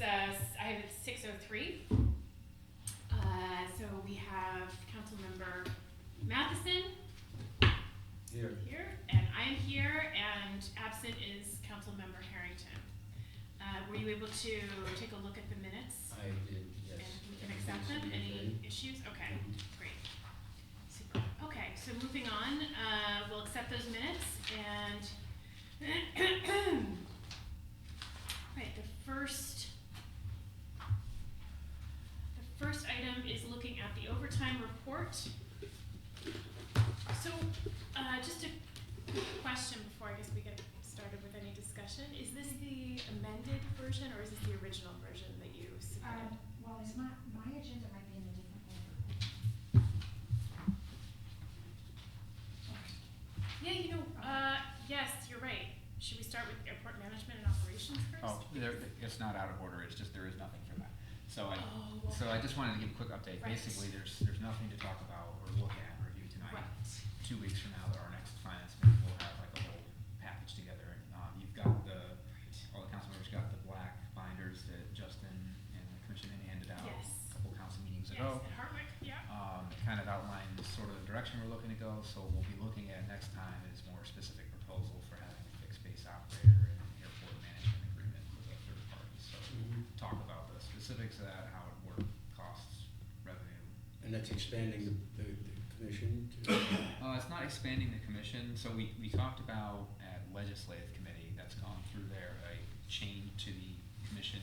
I have 6:03. So we have Councilmember Matheson here, and I'm here, and absent is Councilmember Harrington. Were you able to take a look at the minutes? I did, yes. And we can accept them? Any issues? Okay, great. Super. Okay, so moving on, we'll accept those minutes, and right, the first item is looking at the overtime report. So, just a question before I guess we get started with any discussion. Is this the amended version, or is this the original version that you submitted? Well, it's my agenda might be in a different order. Yeah, yes, you're right. Should we start with airport management and operations first? Oh, it's not out of order, it's just there is nothing for that. So I Okay. just wanted to give a quick update. Right. Basically, there's nothing to talk about or look at, review tonight. Right. 2 weeks from now, our next finance meeting, we'll have like a whole package together. You've got all the council members got the black binders that Justin and the commission handed out Yes. a couple council meetings Yes, ago. at Hardwick, yeah. It kind of outlines sort of the direction we're looking to go, so what we'll be looking at next time is more specific proposal for having a fixed base operator and an airport management agreement with a third party. So talk about the specifics of that, how it works, costs, revenue. And that's expanding the commission to? It's not expanding the commission, so we talked about at legislative committee, that's gone through there, a change to the commission,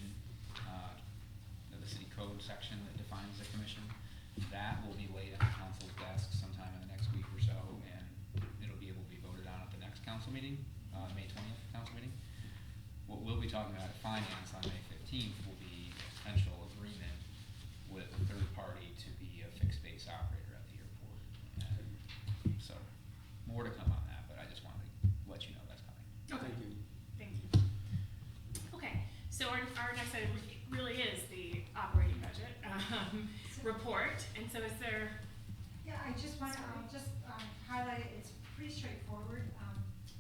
the city code section that defines the commission. That will be laid on the council's desk sometime in the next week or so, and it'll be able to be voted on at the next council meeting, May 20th council meeting. What we'll be talking about at finance on May 15th will be a potential agreement with a third party to be a fixed base operator at the airport. And so, more to come on that, but I just wanted to let you know that's coming. Okay. Thank you. Thank you. Okay, so our next item really is the operating budget report, and so is there? Yeah, I just want to, highlight it, it's pretty straightforward.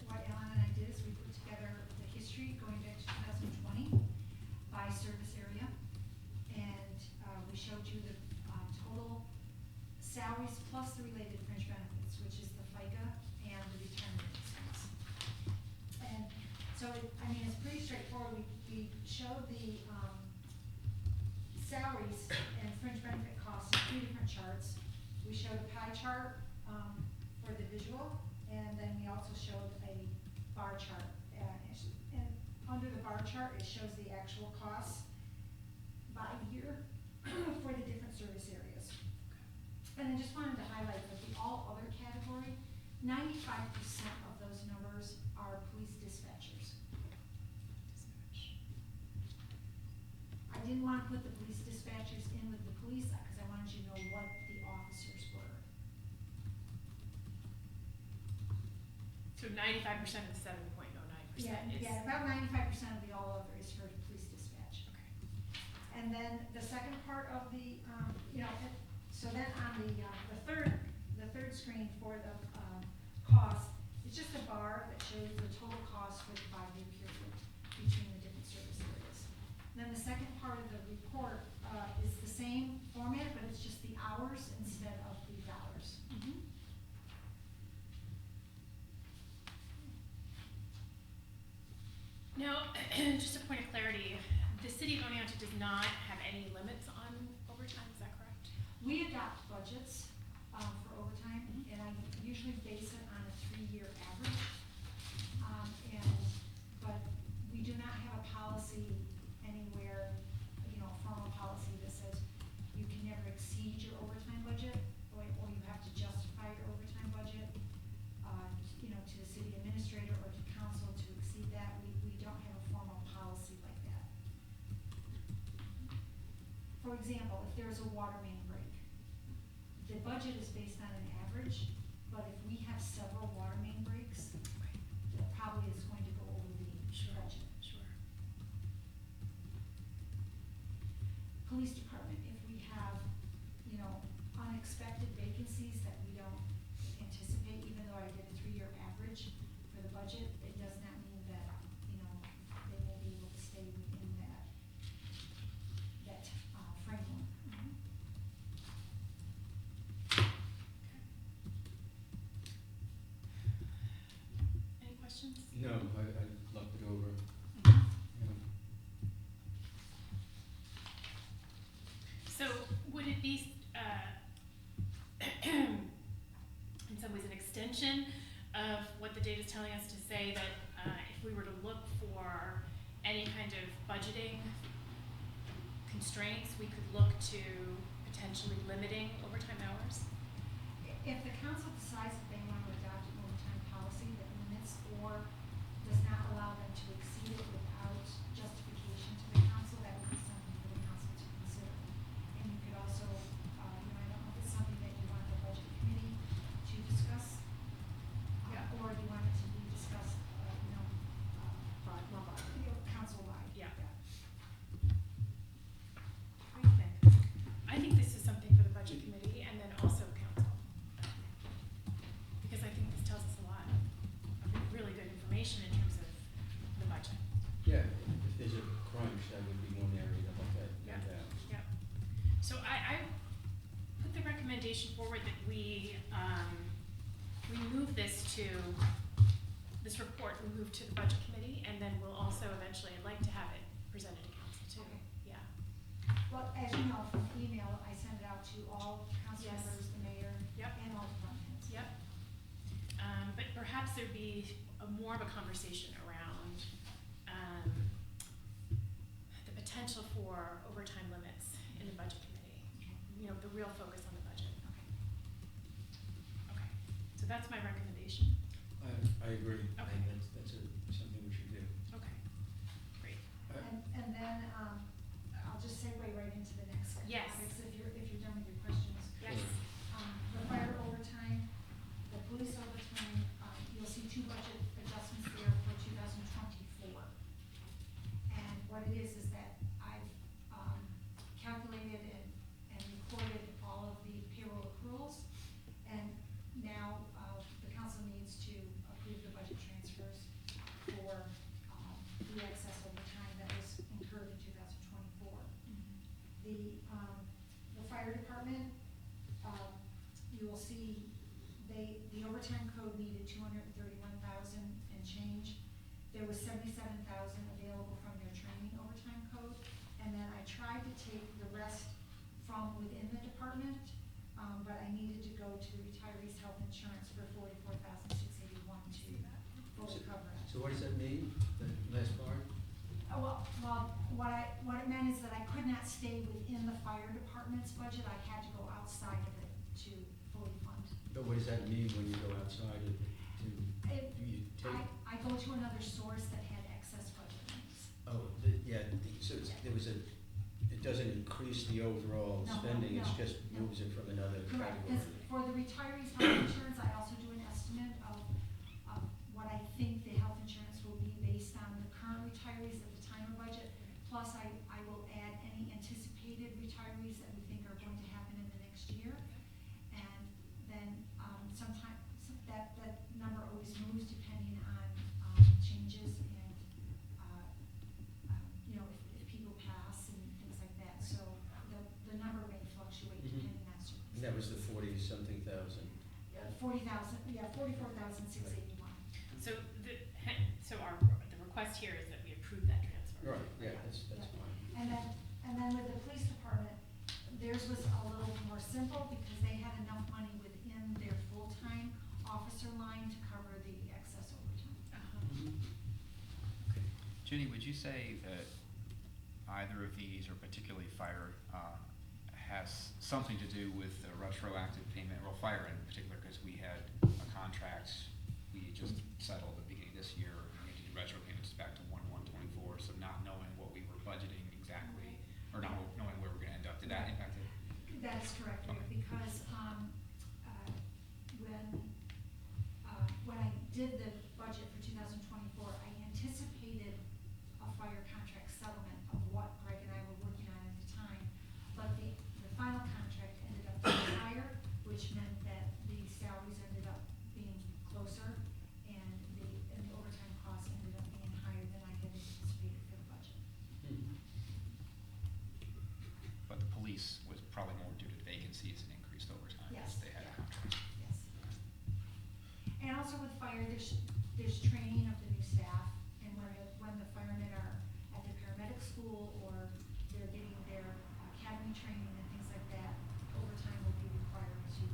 What Ellen and I did is we put together the history going back to 2020 by service area, and we showed you the total salaries plus the related fringe benefits, which is the FICA and the retirement expense. And so, it's pretty straightforward. We showed the salaries and fringe benefit costs in 3 different charts. We showed a pie chart for the visual, and then we also showed a bar chart. And under the bar chart, it shows the actual costs by year for the different service areas. And I just wanted to highlight that the all other category, 95% of those numbers are police dispatchers. I didn't want to put the police dispatchers in with the police because I wanted you to know what the officers were. So 95% of the 7.09% is. Yeah, about 95% of the all other is for police dispatch. Okay. And then the second part of the, so then on the third screen for the cost, it's just a bar that shows the total cost for the 5-year period between the different service areas. And then the second part of the report is the same format, but it's just the hours instead of the dollars. Mm-hmm. Now, just a point of clarity, the city of Oneonta does not have any limits on overtime, is that correct? We adopt budgets for overtime, and I usually base it on a 3-year average. But we do not have a policy anywhere, a formal policy that says you can never exceed your overtime budget, or you have to justify your overtime budget, to the city administrator or to council to exceed that. We don't have a formal policy like that. For example, if there's a water main break, the budget is based on an average, but if we have several water main breaks, that probably is going to go over the budget. Sure. Police department, if we have, unexpected vacancies that we don't anticipate, even though I did a 3-year average for the budget, it does not mean that, they may be able to stay within that questions? No, I looked it over. Mhm. Yeah. So would it be, in some ways an extension of what the data is telling us to say that if we were to look for any kind of budgeting constraints, we could look to potentially limiting overtime hours? If the council decides that they want to adopt an overtime policy that limits or does not allow them to exceed it without justification to the council, that would be something for the council to consider. And you could also, I don't know if it's something that you want the budget committee to discuss. Yeah. Or do you want it to be discussed, council-wide? Yeah. What do you think? I think this is something for the budget committee and then also council. Because I think this tells us a lot of really good information in terms of the budget. Yeah, if there's a crunch, that would be one area to look at, no Yeah. doubt. Yeah. So I put the recommendation forward that we move this report, we move to the budget committee, and then we'll also eventually, I'd like to have it presented to council too. Okay. Yeah. Well, as you know, from email, I send it out to all council Yes. members, the mayor, Yep. and all department heads. Yep. But perhaps there'd be more of a conversation around the potential for overtime limits in the budget committee. Okay. You know, the real focus on the budget. Okay. Okay. So that's my recommendation. I agree. I Okay. think that's something we should do. Okay. Great. And then, I'll just segue right into the next Yes. topics, if you're done with your questions. Yes. The fire overtime, the police overtime, you'll see two budget adjustments there for 2024. And what it is that I've, calculated and recorded all of the payroll accruals. And now, the council needs to approve the budget transfers for, the excess overtime that was incurred in 2024. The fire department, you will see the overtime code needed 231,000 and change. There was 77,000 available from their training overtime code. And then I tried to take the rest from within the department, but I needed to go to the retirees' health insurance for 44,681 to fully cover it. So what does that mean, the last part? What it meant is that I could not stay within the fire department's budget, I had to go outside of it to fully fund. But what does that mean when you go outside of, do you take? I go to another source that had excess budget needs. So there was it doesn't increase the overall No, spending, it no, just no. moves it from another Correct, category. 'cause for the retirees' health insurance, I also do an estimate of what I think the health insurance will be based on the current retirees at the time of budget. Plus, I will add any anticipated retirees that we think are going to happen in the next year. And then, sometimes, that number always moves depending on, changes and, if people pass and things like that. So the number may fluctuate Mhm. depending on And that was circumstances. the 40-something thousand. 44,681. So the request here is that we approve that transfer. Right, yeah, that's Yeah. fine. And then with the police department, theirs was a little more simple because they had enough money within their full-time officer line to cover the excess overtime. Uh-huh. Jenny, would you say that either of these, or particularly fire, has something to do with the retroactive payment, well, fire in particular, because we had a contract we just settled at the beginning of this year, and we did retro payments back to 1/1/24, so not knowing what we were budgeting exactly, or not knowing where we're gonna end up, did that impact it? That is correct, Rick, Okay. because, when I did the budget for 2024, I anticipated a fire contract settlement of what Greg and I were working on at the time. But the final contract ended up being higher, which meant that the salaries ended up being closer, and the overtime costs ended up being higher than I had anticipated for the budget. Mhm. But the police was probably more due to vacancies and increased overtime, Yes, because they had a yeah. contract. Yes. And also with fire, there's training of the new staff, and when the firemen are at the paramedic school, or they're getting their academy training and things like that, overtime will be required to,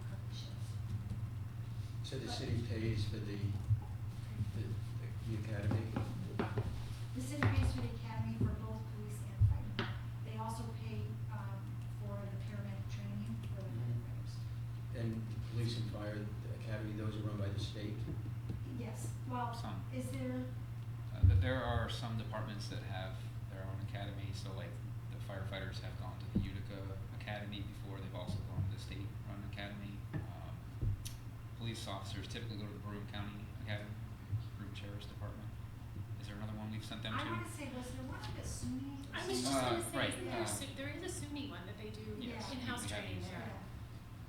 cover the shifts. So the city pays for the academy? The city pays for the academy for both police and fire. They also pay, for the paramedic training for the firefighters. And police and fire academy, those are run by the state? Yes, well, Some. is there, There are some departments that have their own academy, so like the firefighters have gone to the Utica Academy before, they've also gone to the state-run academy. Police officers typically go to the Broome County Academy, Broome Sheriff's Department. Is there another one we've sent them to? I wanna say, was there one at SUNY? I was just gonna say, right, isn't there is a SUNY one that they do Yeah. in-house We have training these, there.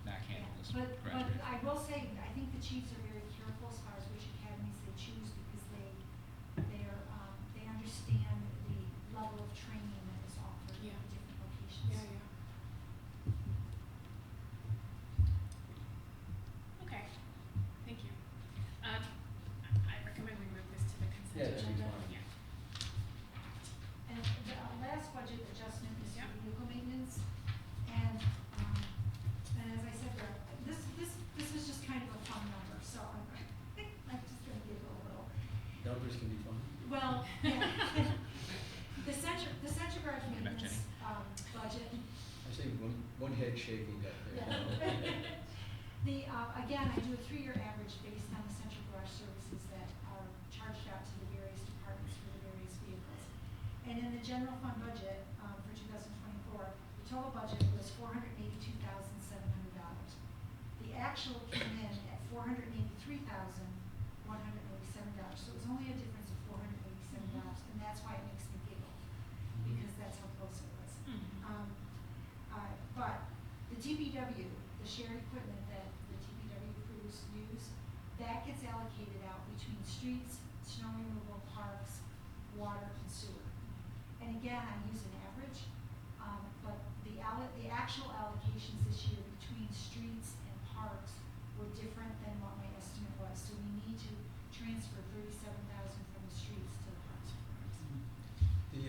Mac handles But graduate. I will say, I think the chiefs are very careful as far as which academies they choose, because they understand the level of training that is offered in Yeah. different locations. Yeah. Okay, thank you. I recommend we move this to the Yeah, consent that'd be agenda. fine. Yeah. And the last budget adjustment is Yeah. for vehicle maintenance, and as I said, this is just kind of a fun number, so I'm just gonna give it a little. Numbers can be fun. Well, yeah. The Central Garage Good night, maintenance, budget, I see one head shaking back there. yeah. Again, I do a 3-year average based on the Central Garage services that are charged out to the various departments for the various vehicles. And in the general fund budget, for 2024, the total budget was $482,700. The actual came in at $483,187, so it was only a difference of $487, and that's why it makes me giggle, because that's how close it was. But the TPW, the shared equipment that the TPW crews use, that gets allocated out between streets, snow removal, parks, water, and sewer. And again, I use an average, but the actual allocations this year between streets and parks were different than what my estimate was, so we need to transfer $37,000 from the streets to the parks and parks. The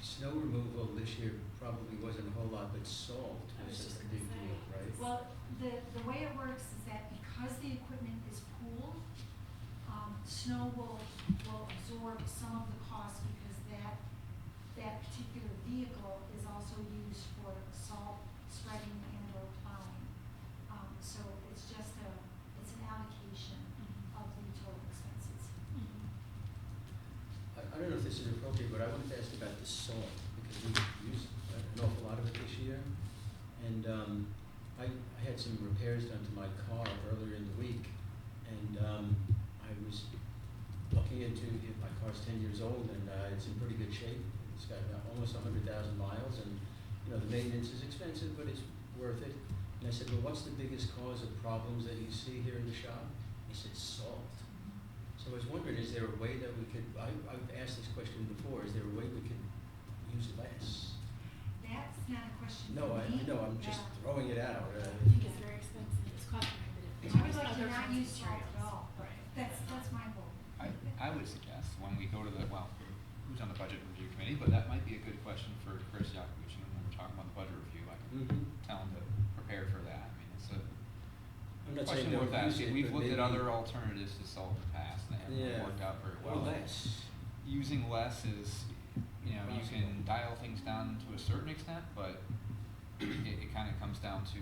snow removal this year probably wasn't a whole lot, but salt I was was just a gonna big say. deal, right? Well, the way it works is that because the equipment is pooled, snow will absorb some of the cost, because that particular vehicle is also used for salt spreading and or plowing. So it's just it's an allocation of the total expenses. I don't know if this is appropriate, but I wanted to ask about the salt, because we used an awful lot of it this year. And I had some repairs done to my car earlier in the week, and I was looking into it. My car's 10 years old, and it's in pretty good shape. It's got almost 100,000 miles, and the maintenance is expensive, but it's worth it. And I said, well, what's the biggest cause of problems that you see here in the shop? He said, salt. So I was wondering, is there a way that we could, I've asked this question before, is there a way we could use less? That's not a question No, for me. I'm just throwing it out. I think it's very expensive, it's cost prohibitive. I would like to Other not kinds of use salt at materials. all, but that's my goal. I would suggest when we go to who's on the budget review committee, but that might be a good question for Chris Yakovich, and when we're talking about the budget review, I can tell him to prepare for that. I mean, it's a I'm not saying question don't worth use asking. it, We've but looked at maybe- other alternatives to salt in the past, and they haven't worked out very well. Or less. Using less is, you can dial things down to a certain extent, but it kind of comes down to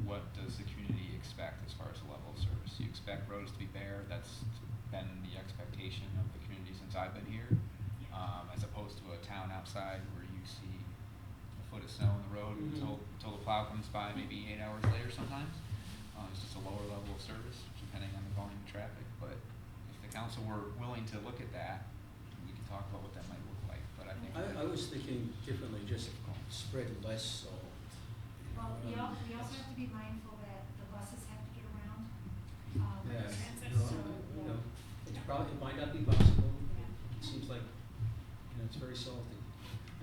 what does the community expect as far as the level of service. You expect roads to be bare, that's been the expectation of the community since I've been here, as opposed to a town outside where you see a foot of snow on the road until the plow comes by, maybe 8 hours later sometimes. It's just a lower level of service, depending on the volume of traffic, but if the council were willing to look at that, we could talk about what that might look like, but I think. I was thinking differently, just spread less salt. Well, we also have to be mindful that the buses have to get around. Yeah, Transit, no, so, it's probably, it might not be possible. Yeah. It seems like, it's very salty.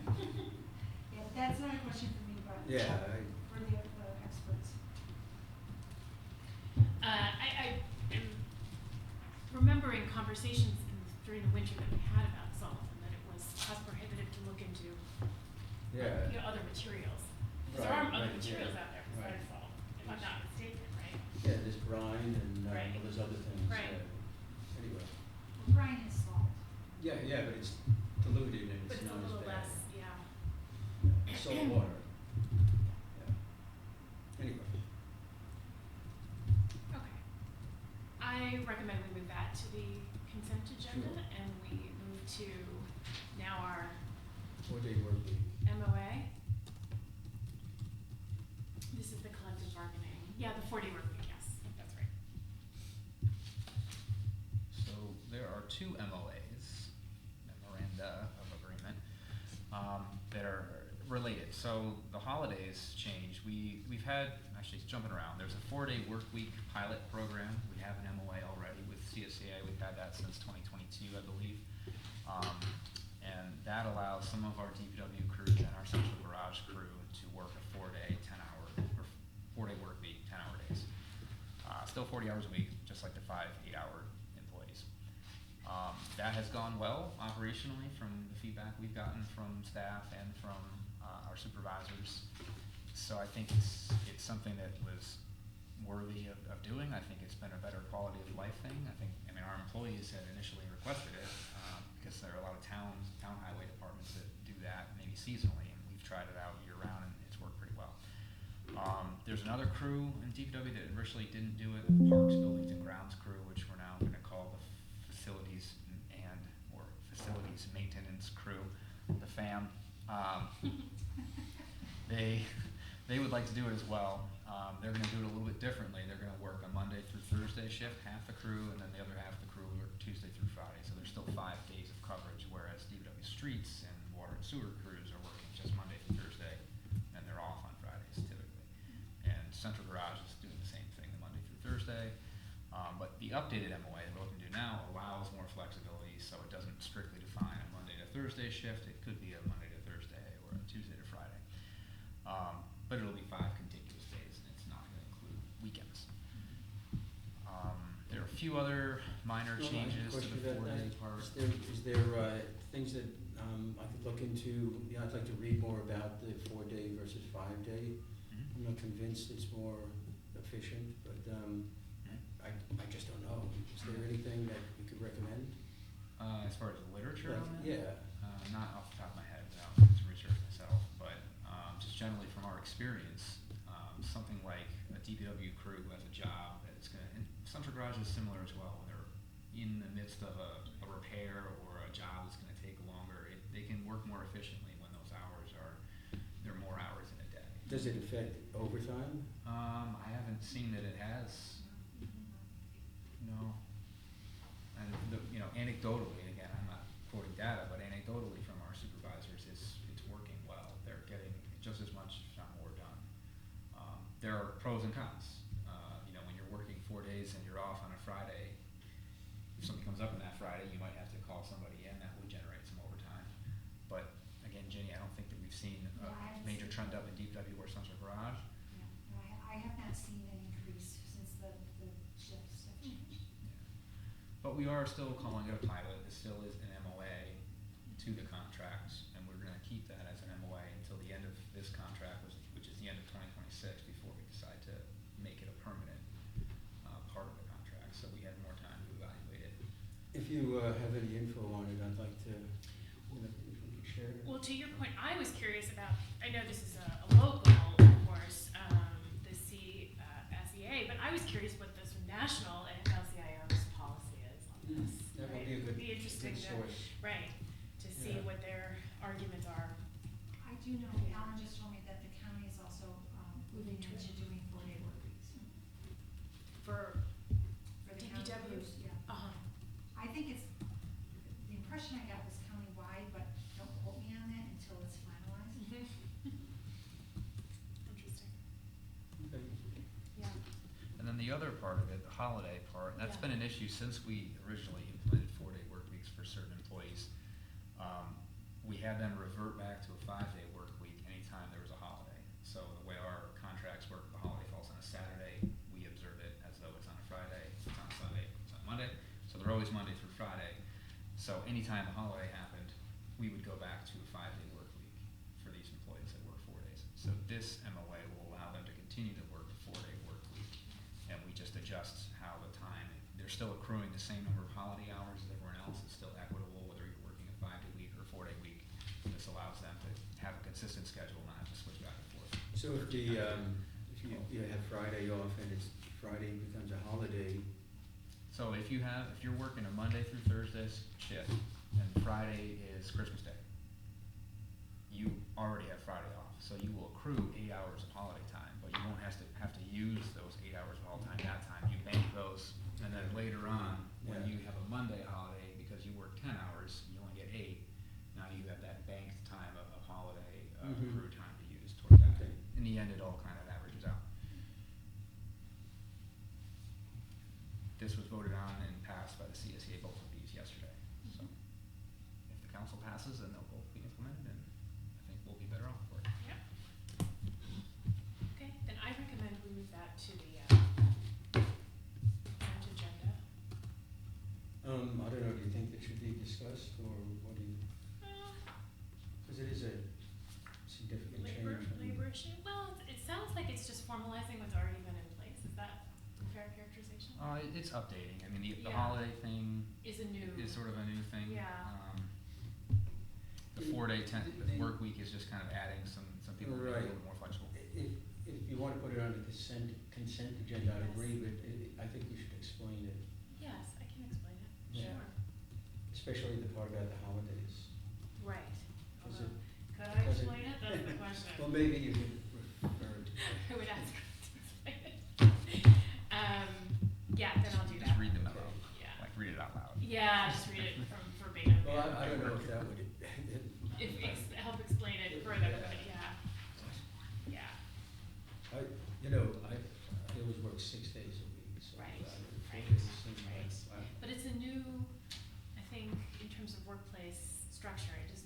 Yeah, that's not a question for me, but Yeah, for the experts. I am remembering conversations during the winter that we had about salt, and that it was cost prohibitive to look into Yeah. other materials. Because there are Right, other right, materials yeah, out there right. besides salt, if I'm not mistaken, right? Yeah, there's brine and, Right. well, there's other things, Right. Anyway. Well, brine is salt. Yeah, but it's diluted and But it's it's a not as little bad. less, yeah. Yeah, salt water. Yeah. Anyway, Okay. I recommend we move that to the consent agenda, Sure. and we move to now our 4-day work week. MOA. This is the collective bargaining, yeah, the 4-day work week, yes, that's right. So there are two MOAs, memoranda of agreement, that are related. So the holidays change. We've had, actually it's jumping around, there's a 4-day work week pilot program. We have an MOA already with CSCA. We've had that since 2022, I believe. And that allows some of our DPW crews and our central garage crew to work a 4-day, 10-hour, or 4-day work week, 10-hour days. Still 40 hours a week, just like the 5 8-hour employees. That has gone well operationally from the feedback we've gotten from staff and from our supervisors. So I think it's something that was worthy of doing. I think it's been a better quality of life thing. I mean, our employees had initially requested it, because there are a lot of town highway departments that do that, maybe seasonally, and we've tried it out year round, and it's worked pretty well. There's another crew in DPW that originally didn't do it, the Parks, Buildings, and Grounds crew, which we're now gonna call the facilities or facilities maintenance crew, the FAM. They would like to do it as well. They're gonna do it a little bit differently. They're gonna work a Monday through Thursday shift, half the crew, and then the other half of the crew will work Tuesday through Friday. So there's still 5 days of coverage, whereas DPW streets and water and sewer crews are working just Monday through Thursday, and they're off on Fridays typically. And Central Garage is doing the same thing, the Monday through Thursday. But the updated MOA that we're looking to do now allows more flexibility, so it doesn't strictly define a Monday to Thursday shift. It could be a Monday to Thursday or a Tuesday to Friday. But it'll be 5 contiguous days, and it's not gonna include weekends. There are a few other minor Well, I have a changes to question the about 4-day that. part. Is there things that, I could look into? Yeah, I'd like to read more about the 4-day versus 5-day. Mhm. I'm not convinced it's more efficient, but, I just don't know. Is there anything that you could recommend? As far as the literature on that? Yeah, Not off the top of my head, without doing some research myself, but just generally from our experience, something like a DPW crew who has a job that's gonna, and Central Garage is similar as well, when they're in the midst of a repair or a job that's gonna take longer, they can work more efficiently when those hours there are more hours in a day. does it affect overtime? I haven't seen that it has, no. And anecdotally, again, I'm not quoting data, but anecdotally from our supervisors, it's working well. They're getting just as much, if not more, done. There are pros and cons. When you're working 4 days and you're off on a Friday, if something comes up on that Friday, you might have to call somebody in. That would generate some overtime. But again, Jenny, I don't think that we've seen Yeah, a I haven't major seen- trend up in DPW or Central Garage. Yeah, no, I have not seen an increase since the shifts have changed. But we are still calling it a pilot. It still is an MOA to the contracts, and we're gonna keep that as an MOA until the end of this contract, which is the end of 2026, before we decide to make it a permanent part of the contract, so we have more time to evaluate it. If you have any info on it, I'd like to, if we could share it. Well, to your point, I was curious about, I know this is a local, of course, the CSEA, but I was curious what this national AFL-CIO's policy is on this. That would right? be a It would good, be interesting good to, source. right, to see Yeah. what their arguments are. I do know, Alan just told me that the county is also, moving into doing 4-day work weeks For, for the county DPW. crews, yeah. uh-huh, I think the impression I got was countywide, but don't quote me on that until it's finalized. interesting, Okay. yeah. And then the other part of it, the holiday part, that's Yeah. been an issue since we originally implemented 4-day work weeks for certain employees. We had them revert back to a 5-day work week anytime there was a holiday. So the way our contracts work, the holiday falls on a Saturday, we observe it as though it's on a Friday, it's on a Sunday, it's on a Monday. So they're always Monday through Friday. So anytime a holiday happened, we would go back to a 5-day work week for these employees that work 4 days. So this MOA will allow them to continue to work a 4-day work week. And we just adjust how the time, they're still accruing the same number of holiday hours as everyone else. It's still equitable whether you're working a 5-day week or a 4-day week. This allows them to have a consistent schedule, not have to switch back and forth. So if you have Friday off and it's Friday becomes a holiday, So if you're working a Monday through Thursday shift and Friday is Christmas Day, you already have Friday off, so you will accrue 8 hours of holiday time, but you won't have to use those 8 hours of holiday time that time. You bank those, and then later on, when Yeah. you have a Monday holiday, because you work 10 hours, you only get 8, now you have that banked time of holiday Mhm. accrued time to use toward that. Okay. In the end, it all kind of averages out. This was voted on and passed by the CSEA, both of these yesterday. So if the council passes, then they'll both be implemented, and I think we'll be better off for it. Yep. Okay, then I recommend we move that to the, consent agenda. I don't know, do you think that should be discussed, or what do you, because it is a significant change. Labor issue, well, it sounds like it's just formalizing what's already been in place, is that a fair characterization? It's updating. I mean, the Yeah. holiday thing Is a new. is sort of a new thing. Yeah. The 4-day work week is just kind of adding some people being a Right. little more flexible. If you want to put it on the consent agenda, I Yes. agree, but I think you should explain it, Yes, I can explain it, Yeah. sure. especially the part about the holidays. Right. Is Although, it- could I does it- explain it? That's the question. Well, maybe you could refer to it. I would ask her to explain it. Yeah, then I'll do that. Just read the memo, Yeah. like read it out loud. Yeah, just read it from verbatim. Well, I don't know if that would. Help explain it further, but yeah. Yeah, I always work 6 days a week, so. Right, I would right, focus in my- right. But it's a new, I think, in terms of workplace structure, it is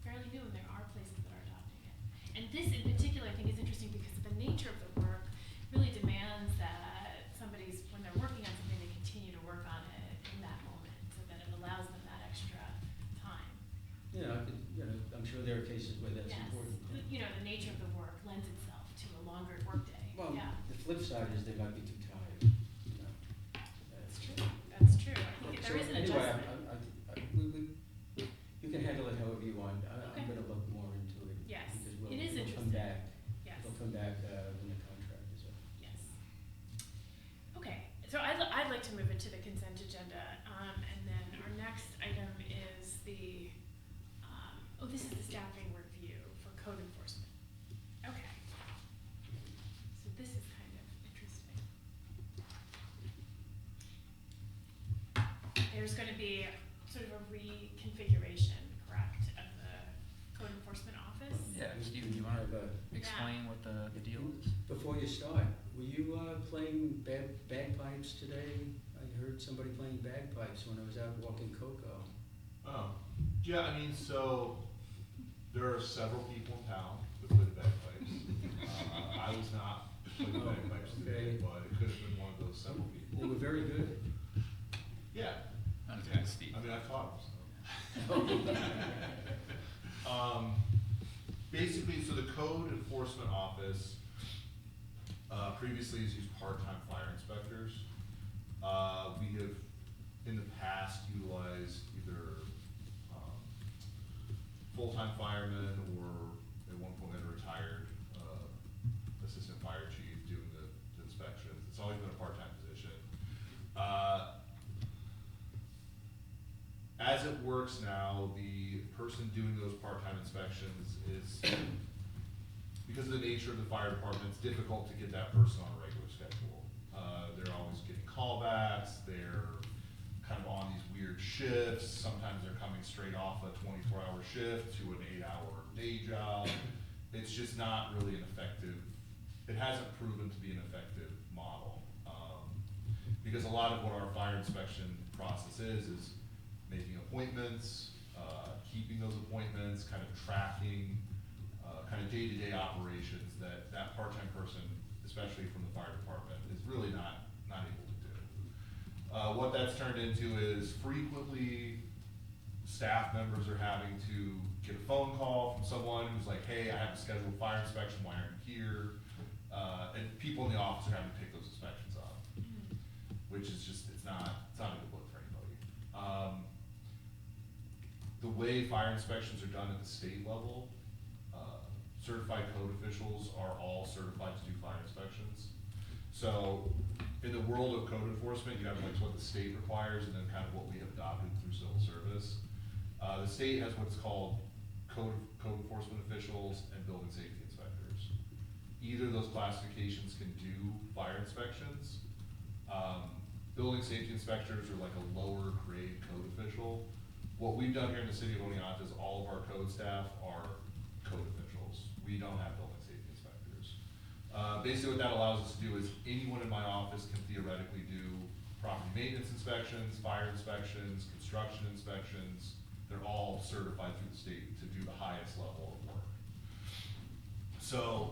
fairly new, and there are places that are adopting it. And this in particular, I think, is interesting because the nature of the work really demands that when they're working on something, they continue to work on it in that moment, so that it allows them that extra time. I'm sure there are cases where that's Yes, important. the nature of the work lends itself to a longer workday, Well, yeah. the flip side is they might be too tired, That's true, that's true. I think So there is an anyway, adjustment. you can handle it however you want. Okay. I'm gonna look more into it. Yes, Because it is we'll come interesting. back, Yes, we'll come back, when the contract is up. yes. Okay, so I'd like to move it to the consent agenda, and then our next item is this is the staffing review for code enforcement. Okay. So this is kind of interesting. There's gonna be sort of a reconfiguration, correct, of the code enforcement office? Yeah, Stephen, you want Have to a- explain what the deal is? Before you start, were you playing bagpipes today? I heard somebody playing bagpipes when I was out walking Cocoa. Oh, yeah, I mean, so there are several people in town that play the bagpipes. I was not playing the bagpipes today, Okay. but it could have been one of those several people. They were very good. Yeah. Okay, Steve. I mean, I taught them, so. Basically, so the code enforcement office, previously has used part-time fire inspectors. We have, in the past, utilized either, full-time firemen, or at one point had a retired, assistant fire chief doing the inspections. It's always been a part-time position. As it works now, the person doing those part-time inspections is, because of the nature of the fire department, it's difficult to get that person on a regular schedule. They're always getting callbacks, they're kind of on these weird shifts, sometimes they're coming straight off a 24-hour shift to an 8-hour day job. It's just not really an effective, it hasn't proven to be an effective model. Because a lot of what our fire inspection process is making appointments, keeping those appointments, kind of tracking, kind of day-to-day operations that part-time person, especially from the fire department, is really not able to do. What that's turned into is frequently staff members are having to get a phone call from someone who's like, hey, I have to schedule a fire inspection, why aren't you here? And people in the office are having to pick those inspections up, which is just, it's not a good look for anybody. The way fire inspections are done at the state level, certified code officials are all certified to do fire inspections. So in the world of code enforcement, you have like what the state requires and then kind of what we have adopted through civil service. The state has what's called code enforcement officials and building safety inspectors. Either of those classifications can do fire inspections. Building safety inspectors are like a lower grade code official. What we've done here in the city of Oneonta is all of our code staff are code officials. We don't have building safety inspectors. Basically what that allows us to do is anyone in my office can theoretically do property maintenance inspections, fire inspections, construction inspections. They're all certified through the state to do the highest level of work. So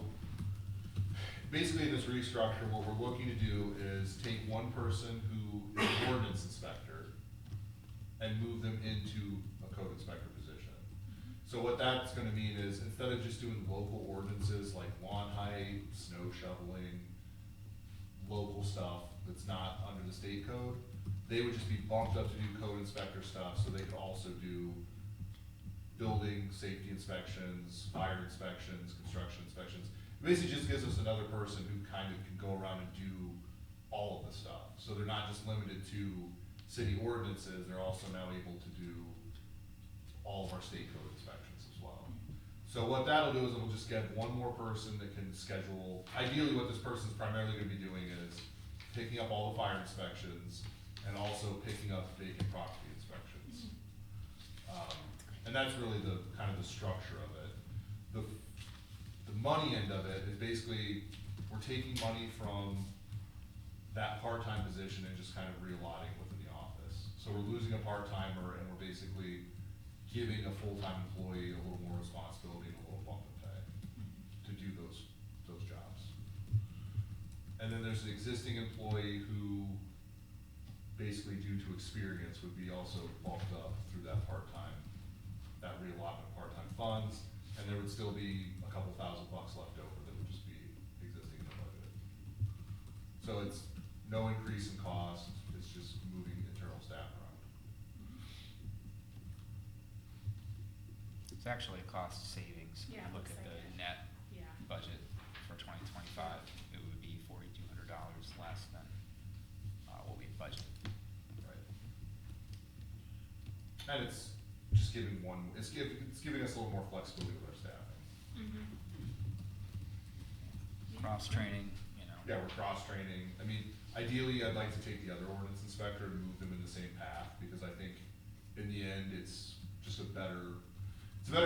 basically in this restructure, what we're looking to do is take one person who is an ordinance inspector and move them into a code inspector position. So what that's gonna mean is instead of just doing local ordinances like lawn height, snow shoveling, local stuff that's not under the state code, they would just be bumped up to do code inspector stuff, so they could also do building safety inspections, fire inspections, construction inspections. It basically just gives us another person who kind of can go around and do all of the stuff. So they're not just limited to city ordinances, they're also now able to do all of our state code inspections as well. So what that'll do is it'll just get one more person that can schedule, ideally what this person's primarily gonna be doing is picking up all the fire inspections and also picking up vacant property inspections. And that's really the kind of the structure of it. The money end of it is basically, we're taking money from that part-time position and just kind of reallocating within the office. So we're losing a part-timer and we're basically giving a full-time employee a little more responsibility and a little bump in pay to do those jobs. And then there's an existing employee who basically due to experience would be also bumped up through that part-time, that reallotment of part-time funds, and there would still be a couple $1,000 left over that would just be existing in the budget. So it's no increase in cost, it's just moving internal staff around. It's actually a cost savings. If Yeah, you look looks at like the it. net Yeah. budget for 2025, it would be $4,200 less than what we budgeted. Right. And it's just giving it's giving us a little more flexibility with our staffing. Cross-training, you know. Yeah, we're cross-training. I mean, ideally, I'd like to take the other ordinance inspector and move them in the same path, because I think in the end, it's just a better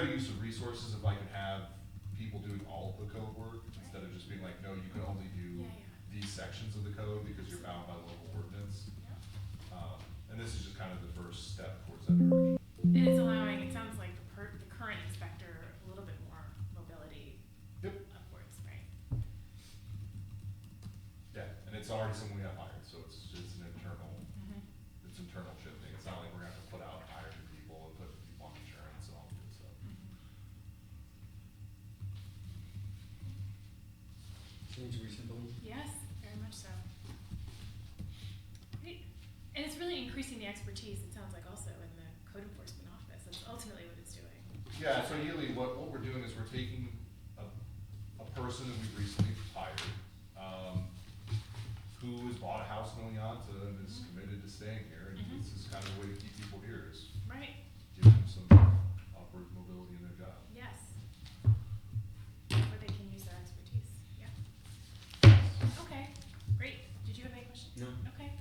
use of resources if I can have people doing all of the code work, instead of just being like, no, you can only do these sections of the code because you're bound by local ordinance. And this is just kind of the first step towards that direction. And it's allowing, it sounds like the current inspector a little bit more mobility Yep. upwards, right? Yeah, and it's already someone we have hired, so it's an internal, it's internal shifting. It's not like we're gonna have to put out and hire new people and put people on insurance and all that good stuff. Seems reasonable. Yes, very much so. Great. And it's really increasing the expertise, it sounds like, also in the code enforcement office. That's ultimately what it's doing. Yeah, so ideally, what we're doing is we're taking a person that we've recently hired, who has bought a house in Oneonta and is committed to staying here, and this is kind of the way to keep people here, is Right, give them some upward mobility in their job. yes. Where they can use their expertise, yeah. Okay, great. Did you have any questions? No. Okay.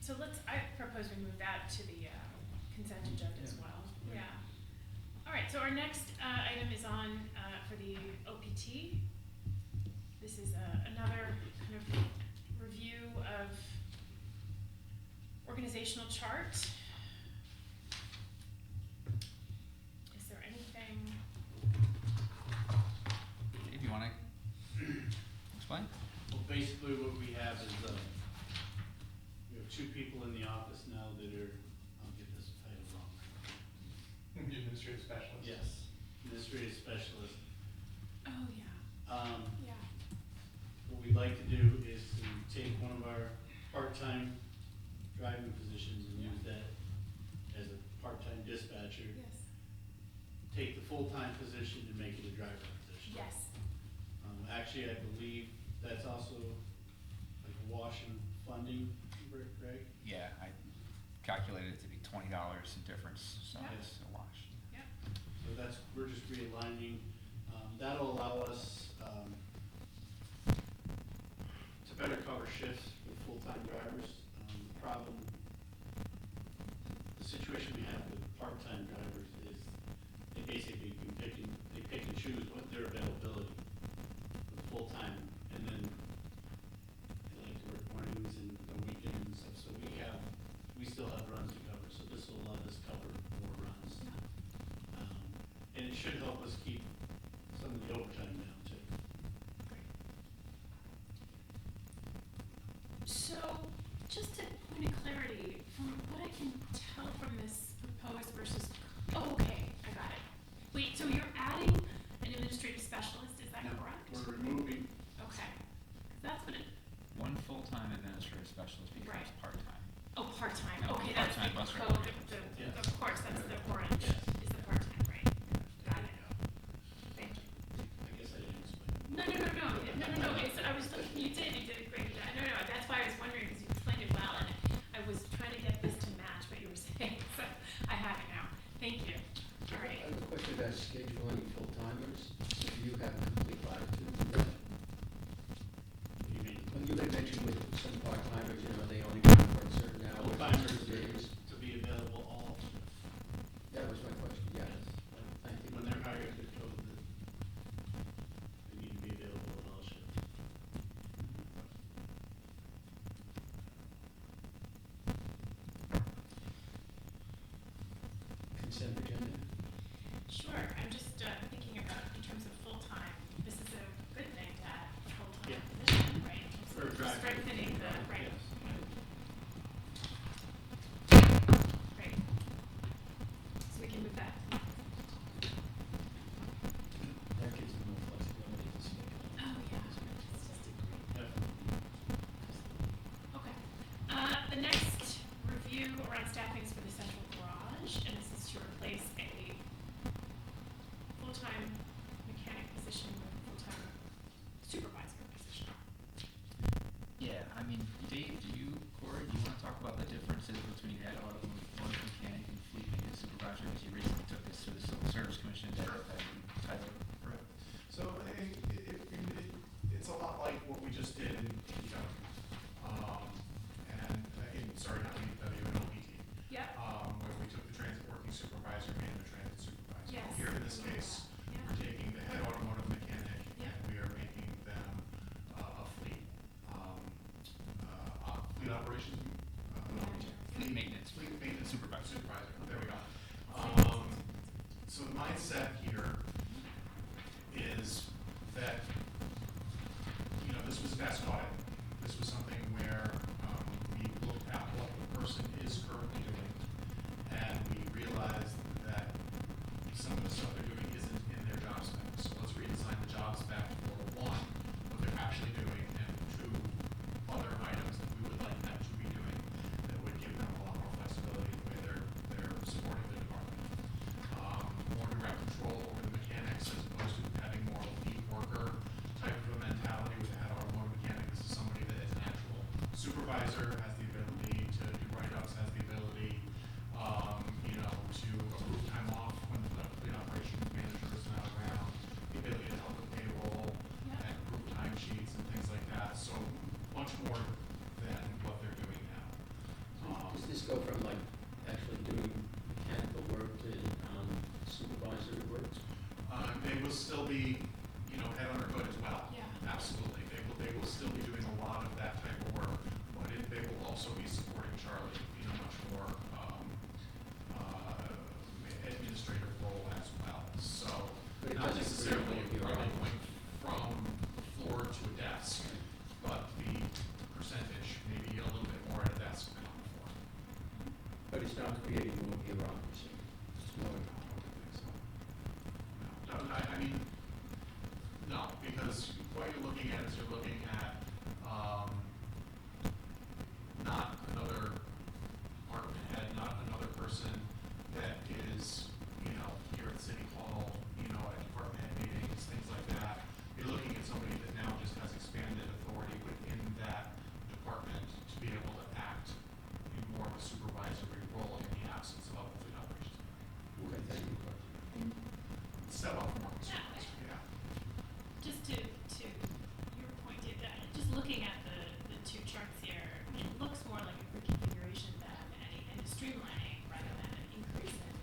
So I propose we move that to the consent agenda as Yeah. well. Right. Yeah. All right, so our next item is on for the OPT. This is another kind of review of organizational chart. Is there anything? Dave, you wanna explain? Well, basically what we have is, we have administrative specialist. Yes, administrative specialist. Oh, yeah, yeah. What we'd like to do is to take one of our part-time driving positions and use that as a part-time dispatcher. Yes. Take the full-time position and make it a driver position. Yes. Actually, I believe that's also like a wash and funding, Greg? Yeah, I calculated it to be $20 in difference, so Yeah. it's a wash. Yep. So that's, we're just realigning. That'll allow us, to better cover shifts with full-time drivers. The situation we have with part-time drivers is they basically can pick and choose what their availability with full-time, and then they like to work mornings and weekends and stuff, so we still have runs to cover, so this will let us cover more runs. And it should help us keep some of the overtime down too. So, just a point of clarity, from what I can tell from this proposed versus, oh, okay, I got it. Wait, so you're adding an administrative specialist, is that Now, correct? we're removing, Okay, that's what it, One full-time administrative specialist becomes Right. part-time. oh, part-time, No, okay, that's the part-time bus code, driver. Yes. of course, that's the orange, Yes. is the part-time, right? Got it, thank you. I guess I didn't explain. No, it's, I was looking, you did a great job. No, that's why I was wondering, because you explained it well, and I was trying to get this to match what you were saying, so I have it now. Thank you. All I right. have a question about scheduling full-timers. Do you have complete latitude to do that? What do you mean? When you had mentioned with some part-timers, they only work for a certain hour, Full-timers certain days. to be available all, That was my question, yes. Thank you. when they're hired, they're told that they need to be available at all shifts. Consent agenda? Sure, I'm just thinking about, in terms of full-time, this is a good thing to add a full-time Yeah. position, right? In terms For of driving. strengthening the, right. Yes. Right. So we can move that. That gives them more flexibility to schedule. Oh, yeah. It's just a great. Definitely. Okay. The next review around staffing is for the central garage, and this is to replace a full-time mechanic position with a full-time supervisor position. Yeah, I mean, Dave, Corey, do you want to talk about the differences between head automotive mechanic and fleet maintenance supervisor? Because you recently took this to the Civil Service Commission. Sure. Tyler. Right. So it's a lot like what we just did in DPW. Not DPW, in OPT. Yep. Where we took the transit working supervisor and the transit supervisor. Yes. Here in this case, Yeah. we're taking the head automotive mechanic Yeah. and we are making them a fleet, fleet operations. Manager. Fleet maintenance. Fleet maintenance Supervisor. supervisor, there we go. So the mindset here is that, this was desk audit. This was something where we looked at what the person is currently doing, and we realized that some of the stuff they're doing isn't in their job spec. So let's redesign the job spec for one, what they're actually doing, and two, other items that we would like them to be doing that would give them a lot more flexibility in the way they're supporting the department. More direct control over the mechanics as opposed to having more of a lead worker type of a mentality with a head automotive mechanic. This is somebody that is an actual supervisor, has the ability to do write-ups, has the ability, to approve time off when the fleet operations manager is not around, the ability to help with payroll Yeah. and approve time sheets and things like that. So much more than what they're doing now. Does this go from actually doing mechanical work to supervisory work? They will still be, head under hood as well. Yeah. Absolutely. They will still be doing a lot of that type of work, but they will also be supporting Charlie in a much more administrative role as well. So But it not doesn't necessarily create more running bureaucracy. from the floor to a desk, but the percentage maybe a little bit more at a desk than on the floor. But it's not creating more bureaucracy. It's more, I don't think so. because you're looking at, not another department head, not another person that is, you know, here at City Hall, you know, at department head meetings, things like that. You're looking at somebody that now just has expanded authority within that department to be able to act in more of a supervisory role in the absence of other fleet operations. Okay, thank you. Step up from Marcus. Yeah. Yeah. Just to your point, Dave, that just looking at the two charts here, it looks more like a reconfiguration than and a streamlining rather than an increase in,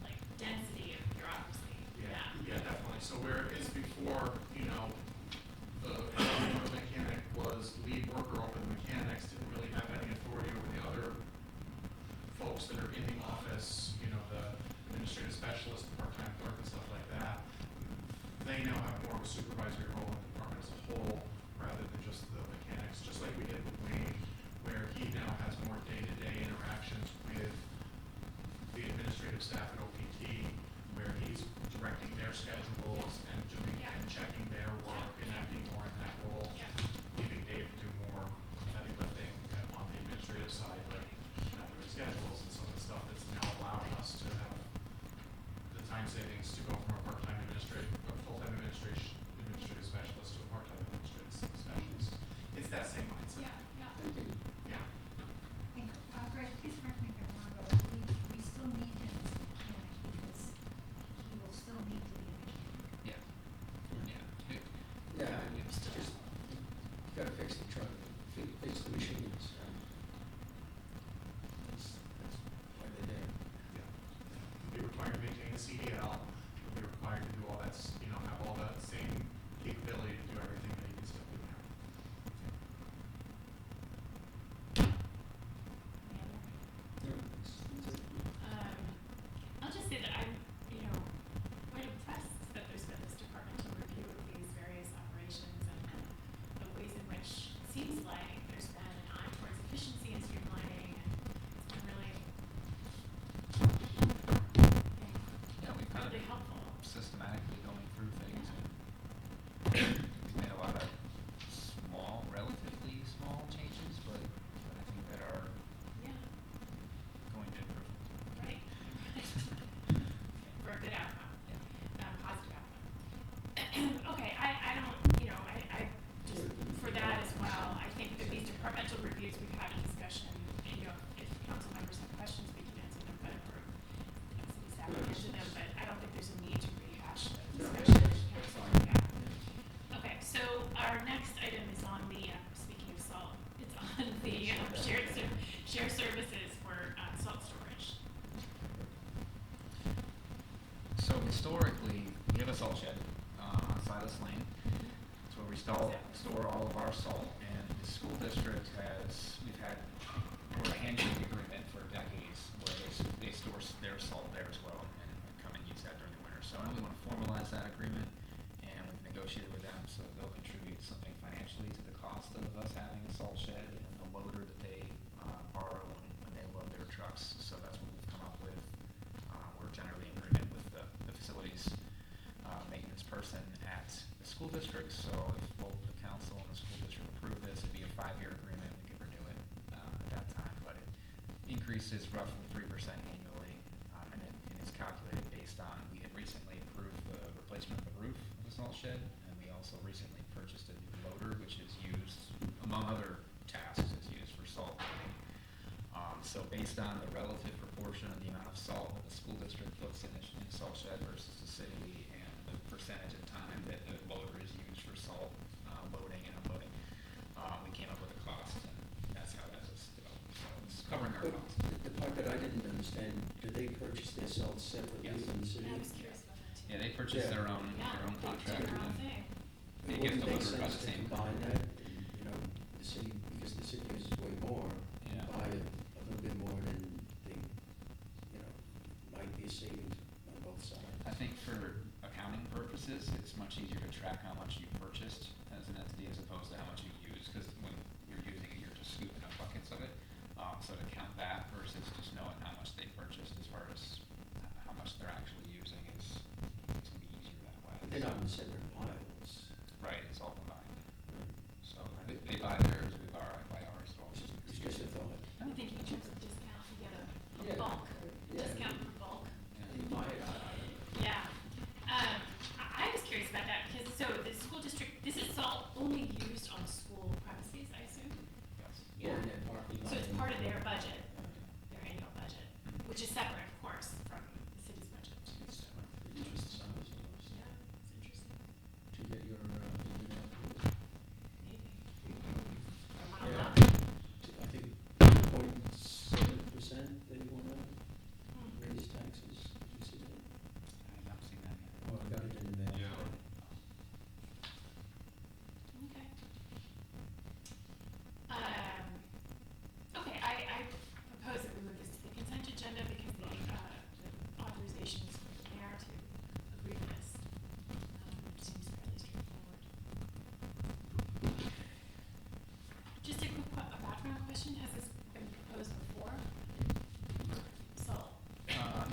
like, density of bureaucracy. Yeah, definitely. So whereas before, you know, the mechanic was lead worker over the mechanics, didn't really have any authority over the other folks that are in the office, you know, the administrative specialist, the part-time clerk and stuff like that. They now have more of a supervisory role in the department as a whole, rather than just the mechanics, just like we did with Wayne, where he now has more day-to-day interactions with the administrative staff at OPT, where he's directing their schedules and doing and checking their work and acting more in that role, leaving Dave to do more heavy lifting on the administrative side, like doing schedules and some of the stuff that's now allowing us to have the time savings to go from a part-time full-time administrative specialist to a part-time administrative specialist. It's that same mindset. Yeah. Thank you. Yeah. And, Greg, please correct me if I'm wrong, but I believe we still need him as a mechanic because he will still need to be a mechanic. Yeah. Yeah, I mean, it's just, you gotta fix the truck, fix the machines. That's why they're there. Yeah. You'll be required to maintain a CDL, you'll be required to do all that, you know, have all that same capability to do everything that he can still do now. Yeah, it's I'll just say that I'm, you know, quite impressed that there's been this departmental review of these various operations and the ways in which it seems like there's been an eye towards efficiency and streamlining, and it's been really, Yeah, we've kind of really helpful. systematically going through things, and we've made a lot of small, relatively small changes, but I think that are Yeah, going to improve. right. For a good outcome. Positive outcome. Okay, I don't, you know, I just, for that as well, I think that these departmental reviews, we've had a discussion, and, you know, if council members have questions, we can answer them, but, or, city staff can answer them, but I don't think there's a need to rehash the discussion. Yeah. Okay, so our next item is on the, speaking of salt, it's on the shared services for, salt storage. So historically, we have a salt shed on Silas Lane. It's where we store all of our salt, and the school district we've had a handshake agreement for decades where they store their salt there as well and come and use that during the winter. So I only want to formalize that agreement, and we've negotiated with them so that they'll contribute something financially to the cost of us having a salt shed and a loader that they borrow when they load their trucks. So that's what we've come up with. We're generally in agreement with the facilities maintenance person at the school district. So if both the council and the school district approve this, it'd be a 5-year agreement. We could renew it at that time, but it increases roughly 3% annually, and it's calculated based on, we had recently approved the replacement of the roof of the salt shed, and we also recently purchased a new loader, which is used, among other tasks, is used for salt loading. So based on the relative proportion of the amount of salt that the school district puts in a salt shed versus the city, and the percentage of time that the loader is used for salt loading and unloading, we came up with a cost, and that's how that was developed. So it's covering our But costs. the part that I didn't understand, do they purchase their salt separately Yes. from the city? I was curious about that too. Yeah, they purchase Yeah. their own contract. Their own and thing. They Wouldn't get the make loader about sense the to same. combine that, and, you know, the city, because the city uses way more, Yeah. buy a little bit more than they, you know, might be a savings on both sides. I think for accounting purposes, it's much easier to track how much you purchased as an entity as opposed to how much you use, because when you're using it, you're just scooping up buckets of it. So to count that versus just knowing how much they purchased as far as how much they're actually using is, it's gonna be easier that way. They're not in separate piles. Right, it's all combined.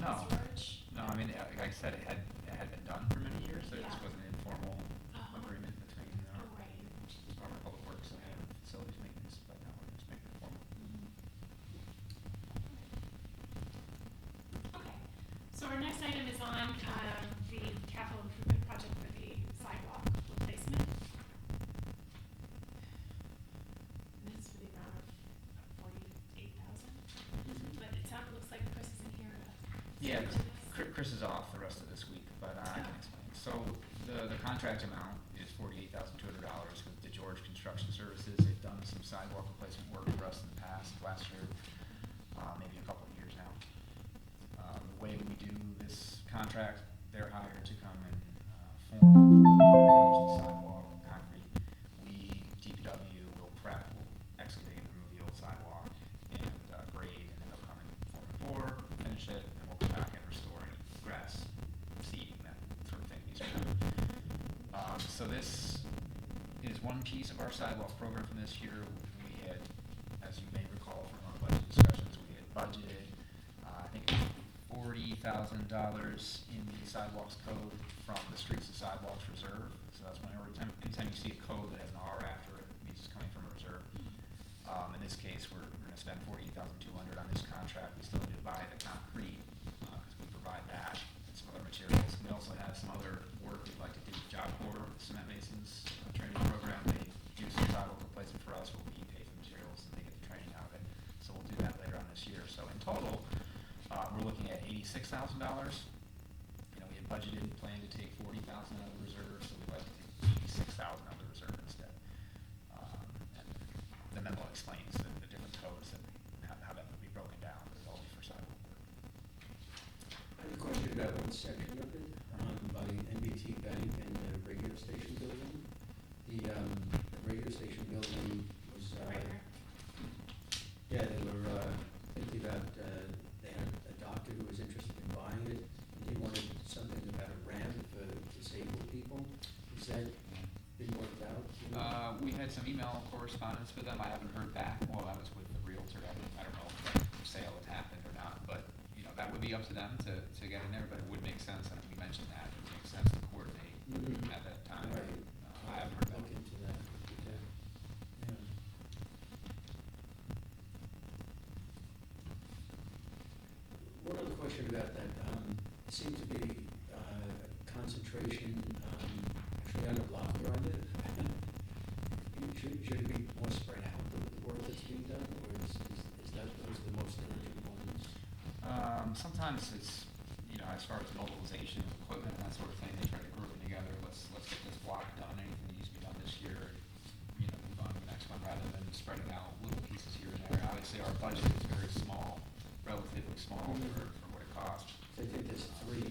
No. George? No, I mean, like I said, it had been done for many years, there just Yeah. wasn't an informal Uh-huh. agreement between Oh, right. Department of Public Works and Facilities Maintenance, but now we're just making it formal. Okay, so our next item is on, the capital improvement project for the sidewalk replacement. And this is for the amount of $48,000, but looks like Chris is in here to Yeah, speak to this. Chris is off the rest of this week, but I can explain. So the contract amount is $48,200 with DeGeorge Construction Services. They've done some sidewalk replacement work for us in the past, last year, maybe a couple of years now. The way we do this contract, they're hired to come and form, finish the sidewalk, concrete. We, DPW, will prep, will excavate, remove the old sidewalk, and grade, and then they'll come and form a pour, finish it, and we'll go back and restore any grass, seeding, that sort of thing needs to be done. So this is one piece of our sidewalk program from this year. We had, as you may recall from our budget discussions, we had budgeted, I think it was $40,000 in the sidewalks code from the Streets and Sidewalks Reserve. So that's whenever, anytime you see a code that has an R after it, it means it's coming from a reserve. In this case, we're gonna spend $48,200 on this contract. We still need to buy the concrete, because we provide that and some other materials. We also have some other work we'd like to do with Job Corps, the Cement Masons training program. They do some sidewalk replacement for us, where we pay for materials and they get the training out of it. So we'll do that later on this year. So in total, we're looking at $86,000. You know, we had budgeted and planned to take $40,000 out of the reserve, so we'd like to take $86,000 out of the reserve instead. And the memo explains the different codes and how that would be broken down, but it'll all be for sidewalk work. I have a question about one section of it, by NBT Bank and the radio station building. The radio station building was, Right here. yeah, they were, thinking about, they had a doctor who was interested in buying it, and he wanted something about a ramp for disabled people. Is that been worked out? You know? We had some email correspondence with them. I haven't heard back. Well, that was with the Realtor. I don't know if the sale had happened or not, but, you know, that would be up to them to get in there, but it would make sense. I think we mentioned that. It would make sense to coordinate Mhm. at that time. Right. I haven't heard back. Look into that. Yeah. Yeah. One other question about that, it seemed to be, concentration, actually on the block where I live. Should it be more spread out, the work that's being done, or is that, those the most urgent ones? Sometimes it's, you know, as far as mobilization of equipment and that sort of thing, they try to group it together. Let's get this block done. Anything that needs to be done this year, you know, move on to the next one rather than spreading out little pieces here and there. Obviously, our budget is very small, relatively small for what it costs. So I think there's 3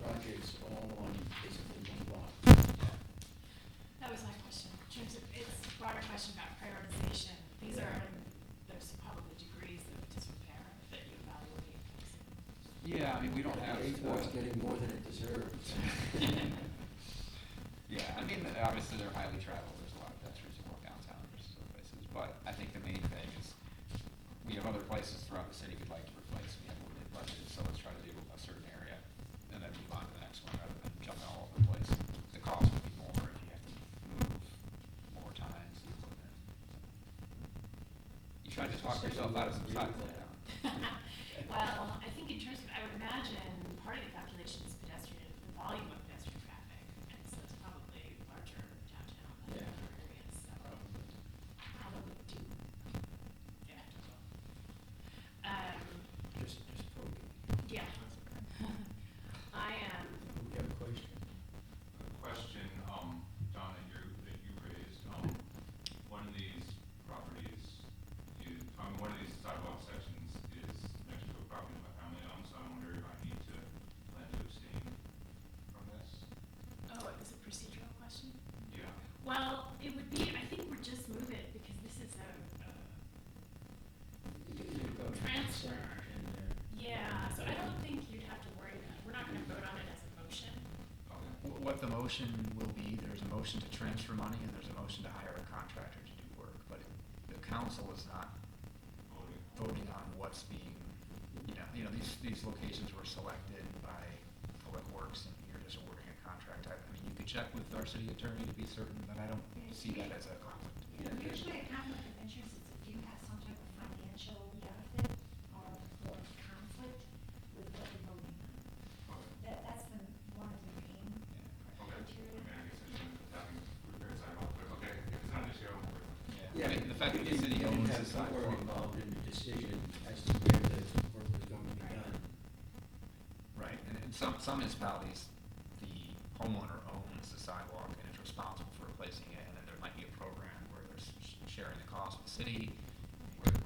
projects all on basically one block. Yeah. That was my question, in terms of, it's a broader question about prioritization. These are, there's probably degrees of disrepair that you evaluate. Yeah, I mean, we don't have. Eighth Ward's getting more than it deserves. Yeah, I mean, obviously they're highly traveled, there's a lot of pedestrians who walk downtown versus other places, but I think the main thing is, we have other places throughout the city we'd like to replace, we have a limited budget, so let's try to do a certain area, and then move on to the next one, rather than jumping all over the place. The cost would be more if you have to move more times and equipment. You tried to talk yourself out of some sidewalk down. Well, I think in terms of, I would imagine, part of the calculation is pedestrian, the volume of pedestrian traffic, and so it's probably larger downtown than Yeah. other areas, so probably do, yeah. Just poking. Yeah. I am, We have a question. A question, Donna, that you raised, one of these properties one of these sidewalk sections is next to a property my family owns, so I wonder if I need to plan to abstain from this. oh, it was a procedural question? Yeah. Well, it would be, I think we're just move it, because this is a You go to transfer. consent agenda. Yeah, so I don't think you'd have to worry about it. We're not gonna vote on it as a motion. Okay. What the motion will be, there's a motion to transfer money and there's a motion to hire a contractor to do work, but the council is not Voting. voting on what's being, these locations were selected by Public Works, and you're just awarding a contract. I mean, you could check with our city attorney to be certain, but I don't see that as a conflict. Usually a conflict of interest is if you have some type of financial benefit or conflict with what you're voting on. That's been one of the main Okay, I criteria. mean, I guess it's having repaired sidewalk, but okay, if it's not an issue, I'm worried. Yeah, I mean, the fact that the city We owns didn't the have Fort sidewalk. involved in the decision as to where the work was going to be done. Right, and in some municipalities, the homeowner owns the sidewalk and is responsible for replacing it, and then there might be a program where they're sharing the cost with the city,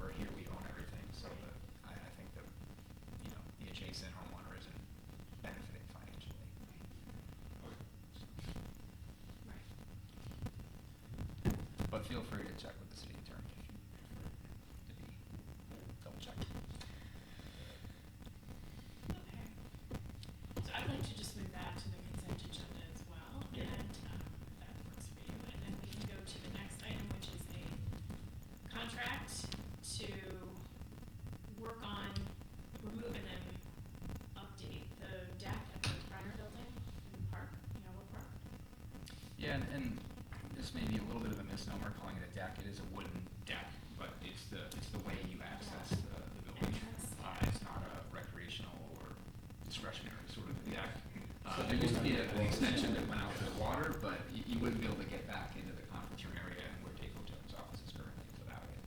where here we own everything, so I think that, the adjacent homeowner isn't benefiting financially. But feel free to check with the city attorney if you prefer to be double checked. Okay. So I'd like to just move that to the consent agenda as well, Yeah. and, if that works for you, and then we can go to the next item, which is a contract to work on, remove and then update the deck at the Brenner Building in the park, Wood Park. Yeah, and this may be a little bit of a misnomer calling it a deck. It is a wooden deck, but it's the way you access the building. Entrance. It's not a recreational or discretionary sort of deck. There used to be an extension that went out to the water, but you wouldn't be able to get back into the conference room area and where Dave Hotel's office is currently without it.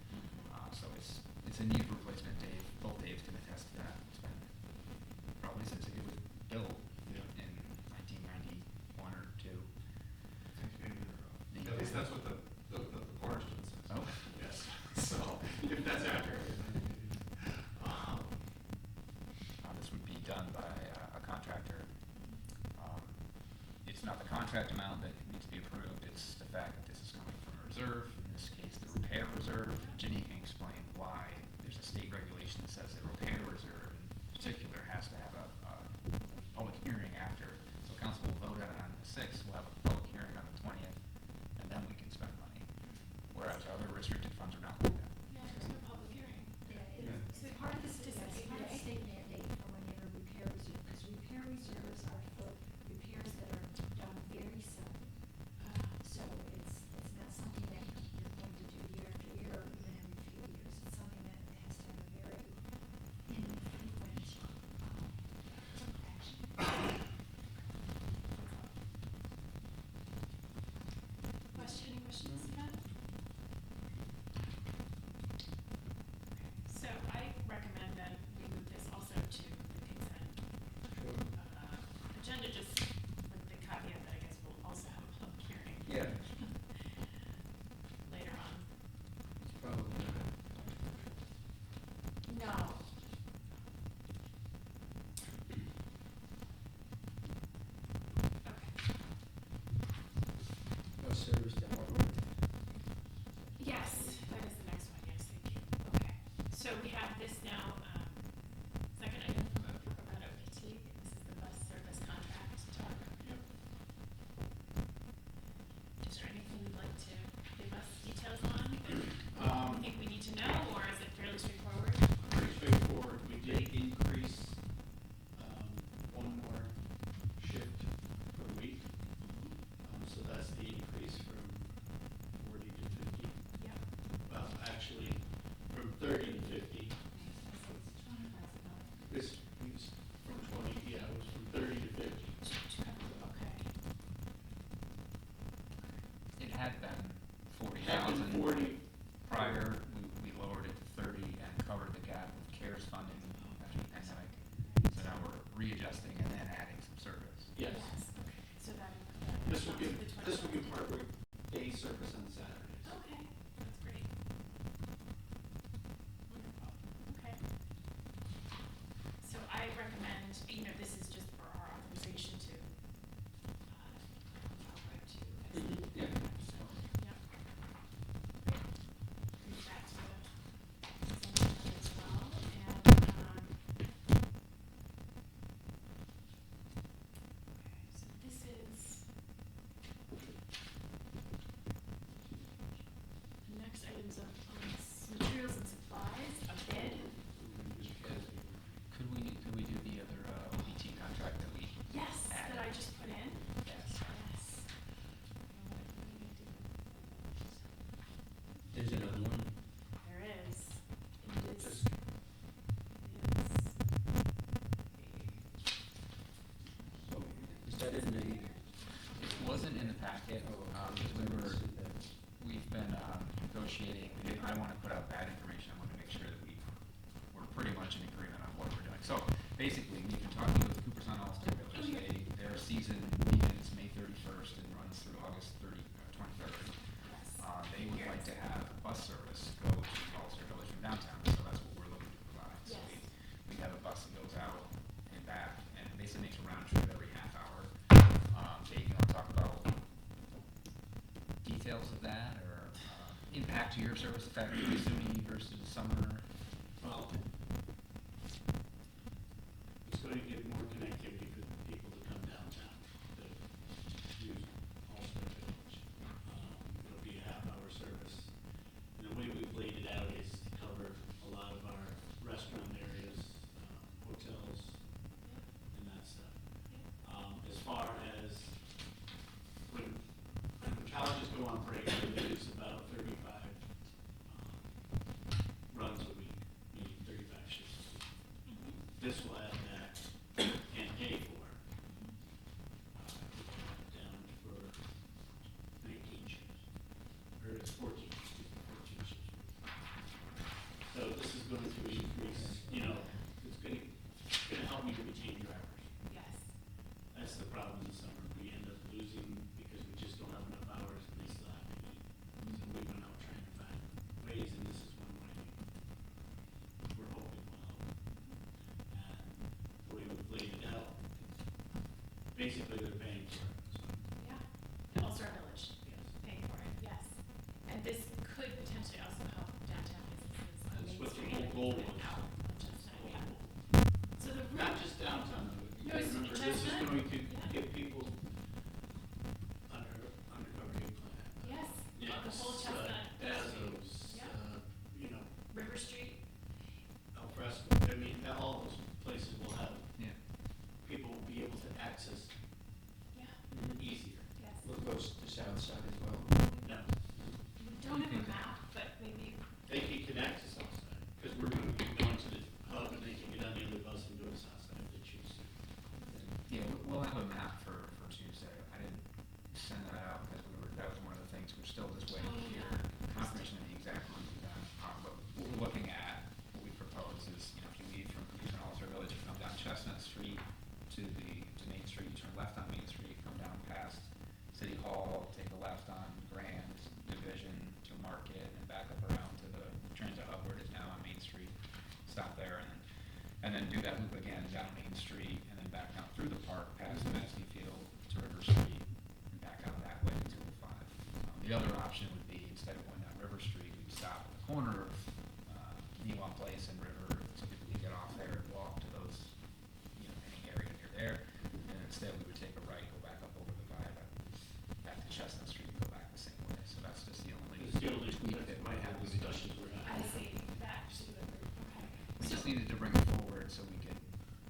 So it's a need replacement. Both Daves can attest to that. It's been probably since it was built Yeah. in 1991 or 2. At least that's what the cornerstone says. Oh. Yes, so, if that's accurate. This would be done by a contractor. It's not the contract amount that needs to be approved, it's the fact that this is coming from a reserve, in this case, the repair reserve. Ginny can explain why there's a state regulation that says the repair reserve in particular has to have a public hearing after. So council will vote on it on the 6th, we'll have a public hearing on the 20th, and then we can spend money. Whereas other restricted funds are not like that. Yeah, there's no public hearing. Yeah, so part of this is a state mandate for when you have a repair reserve, because repair reserves are for repairs that are done very seldom. So it's not something that you're going to do year after year or even every few years. It's something that has to have a very infrequent, action. Any questions, Matt? So I recommend that we move this also to the consent agenda, just with the caveat that I guess we'll also have a public hearing. Yeah. Later on. It's probably not. No. Okay. No service demo. Yes, that is the next one, yes, thank you. Okay, so we have this now, second item from Roberto PT. This is the bus service contract. Yep. Is there anything you'd like to give us details on? Um, Think we need to know, or is it fairly straightforward? Pretty straightforward, we did increase, one more shift per week. So that's the increase from 40 to 50. Yeah. Well, actually, from 30 to 50. This is from 20, yeah, it was from 30 to 50. Okay. It had been Had been 40,000. 40. Prior, we lowered it to 30 and covered the gap with CARES funding after the pandemic. So now we're readjusting and then adding some service. Yes. Okay, so that. This will give, the this will 20. give Hardwick day service on Saturdays. Okay, that's great. Wonderful, okay. So I recommend, this is just for our authorization to, Yeah. Yep. Move that to the consent agenda as well, and, packet, we've been negotiating, I don't wanna put out bad information, I wanna make sure that we're pretty much in agreement on what we're doing. So, basically, we've been talking with Cooperstown All-Star Village, their season begins May 31st and runs through August 23rd. They would like to have bus service go to All-Star Village from downtown, so that's what we're looking to provide. So Yes. we have a bus that goes out and back, and basically makes a round trip every half hour. Jake, you wanna talk about details of that, or impact to your service, effect SUNY versus summer? Well, it's going to give more connectivity for people to come downtown, to use All-Star Village. It'll be a half-hour service. And the way we've laid it out is to cover a lot of our restaurant areas, hotels, and that stuff. As far as when colleges go on break, they use about 35 runs a week, meaning 35 shifts a week. This will add that and pay for. Down for 19 shifts, or it's 14 shifts. So this is going to increase, it's gonna help me to retain drivers. Yes. That's the problem in the summer. We end up losing because we just don't have enough hours and they still have to eat. So we went out trying to find ways, and this is one way we're hoping will help. And the way we've laid it out, basically they're paying for it, so, Yeah. All-Star Village, yes. paying for it, yes. And this could potentially also help downtown businesses on That's Main what the Street whole and goal even was. out on Chestnut, yeah. So the Not route, just downtown, though. You No, gotta it's remember, this is Chestnut, going to yeah. give people undercover game plan. yes, the whole Chestnut, Dazzos, Yeah. River Street, Al Fresco, I mean, all those places will have, Yeah. people will be able to access yeah, easier. yes. What goes to south side as well? Now, We don't have a map, but maybe, they can connect to Southside, because we're gonna be going to the hub and they can get on the other bus and go to Southside if they choose to. Yeah, we'll have a map for Tuesday. I didn't send that out because that was one of the things, we're still just waiting to hear confirmation of the exact route of that. But what we're looking at, what we propose is, if you leave from All-Star Village, you come down Chestnut Street to Main Street, you turn left on Main Street, come down past City Hall, take a left on Grand Division to Market, and back up around to the transit hub where it is now on Main Street. Stop there, and then do that loop again down Main Street, and then back down through the park, past Maskey Field to River Street, and back out that way to 205. The other option would be, instead of going down River Street, we'd stop at the corner of Newan Place and River, so people can get off there and walk to those, any area near there. And instead, we would take a right, go back up over the viaduct, back to Chestnut Street, and go back the same way. So that's just the only It's the only tweak that might have to be done. discussions we're I having. see, that actually would work, okay. We So- just needed to bring it forward so we could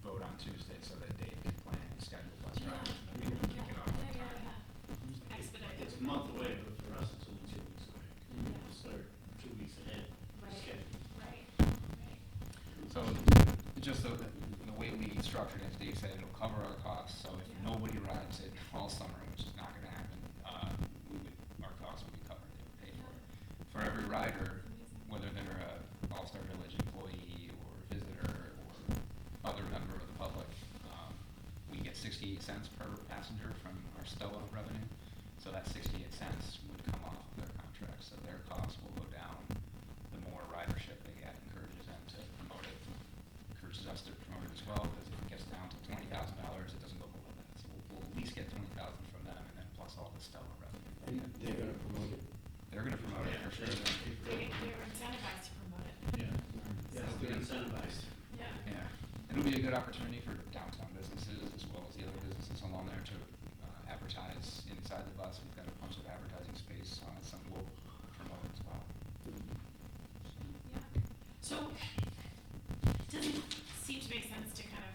vote on Tuesday so that Dave can plan and schedule bus drivers and then we can kick it off on time. Expedite it. It's a month away, but for us, it's only 2 weeks away. Yeah. We'll start 2 weeks ahead of Right. schedule. Right, right. So just the way we structured it, as Dave said, it'll cover our costs, so if Yeah. nobody rides it all summer, which is not gonna happen, our costs will be covered, they would pay for it. For every rider, whether they're a All-Star Village employee or visitor or other member of the public, we get 68 cents per passenger from our STOA revenue. So that 68 cents would come off their contract, so their costs will go down the more ridership they get, encourages them to promote it, encourages us to promote it as well, because if it gets down to $20,000, it doesn't go below that. So we'll at least get 20,000 from them, and then plus all the STOA revenue. And they're gonna promote it. They're gonna promote it for sure. They're incentivized to promote it. Yes, they're incentivized. Yeah. Yeah, it'll be a good opportunity for downtown businesses as well as the other businesses along there to advertise inside the bus. We've got a bunch of advertising space on it, some we'll promote as well. Yeah. So, does it seem to make sense to kind of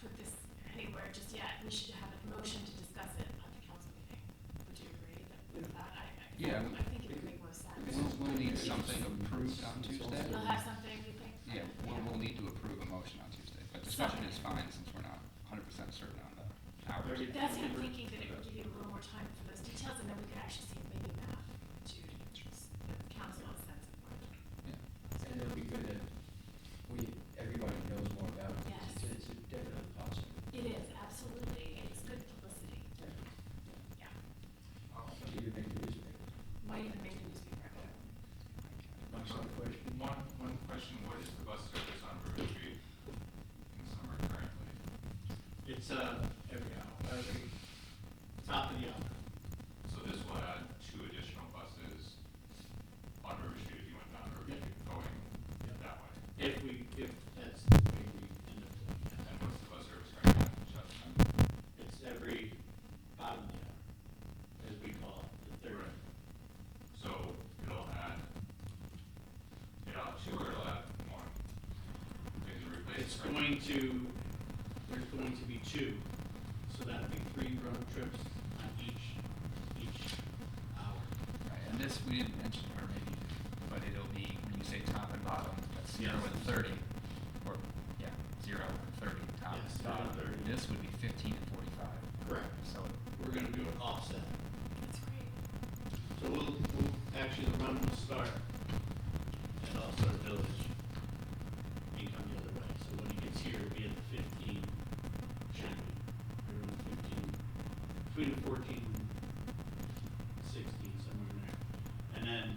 put this anywhere just yet? We should have a motion to discuss it at the council meeting. Would you agree that with that? Yeah. I think it would make most sense. We'll need something approved on Tuesday. We'll have something, you think? Yeah, we'll need to approve a motion on Tuesday, but discussion is fine since we're not 100% certain on the hours. That's what I'm thinking, that it would give you a little more time for those might even make a newspaper out of it. One question, what is the bus service on River Street in summer currently? It's, every hour, every top of the hour. So this will add 2 additional buses on River Street if you went down River Street going that way. If that's the way we end up doing it. And what's the bus service currently at Chestnut? It's every bottom of the hour, as we call it, the third. Right. So it'll add 2 or it'll add 1? Maybe replace. It's going to, there's going to be 2, so that'll be 3 road trips on each hour. Right, and this we didn't mention, or maybe, but it'll be, when you say top and bottom, that's 0 Yes. and 30, or, yeah, 0 and 30, top Yes, and 0 and bottom. 30. This would be 15 and 45. Correct. So, We're gonna do it offset. That's great. So we'll, actually, the run will start at All-Star Village and come the other way. So when he gets here, it'll be at the 15, should be, around the 15, between the 14 and 16, somewhere in there. And then,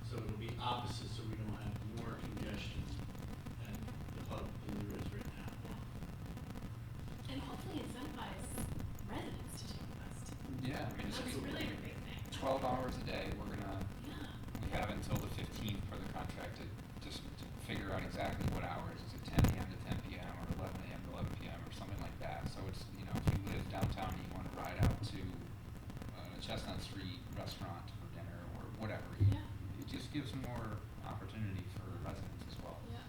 so it'll be opposite, so we don't have more congestion at the hub than there is right now. And hopefully incentivize residents to take the bus. yeah, I mean, That's this will be really a big thing. 12 hours a day, we're gonna, Yeah. we have until the 15th for the contract to just to figure out exactly what hours. Is it 10 a.m. to 10 p.m. or 11 a.m. to 11 p.m. or something like that? So it's, you know, if you live downtown and you want to ride out to Chestnut Street restaurant for dinner or whatever, Yeah. it just gives more opportunity for residents as well. Yeah.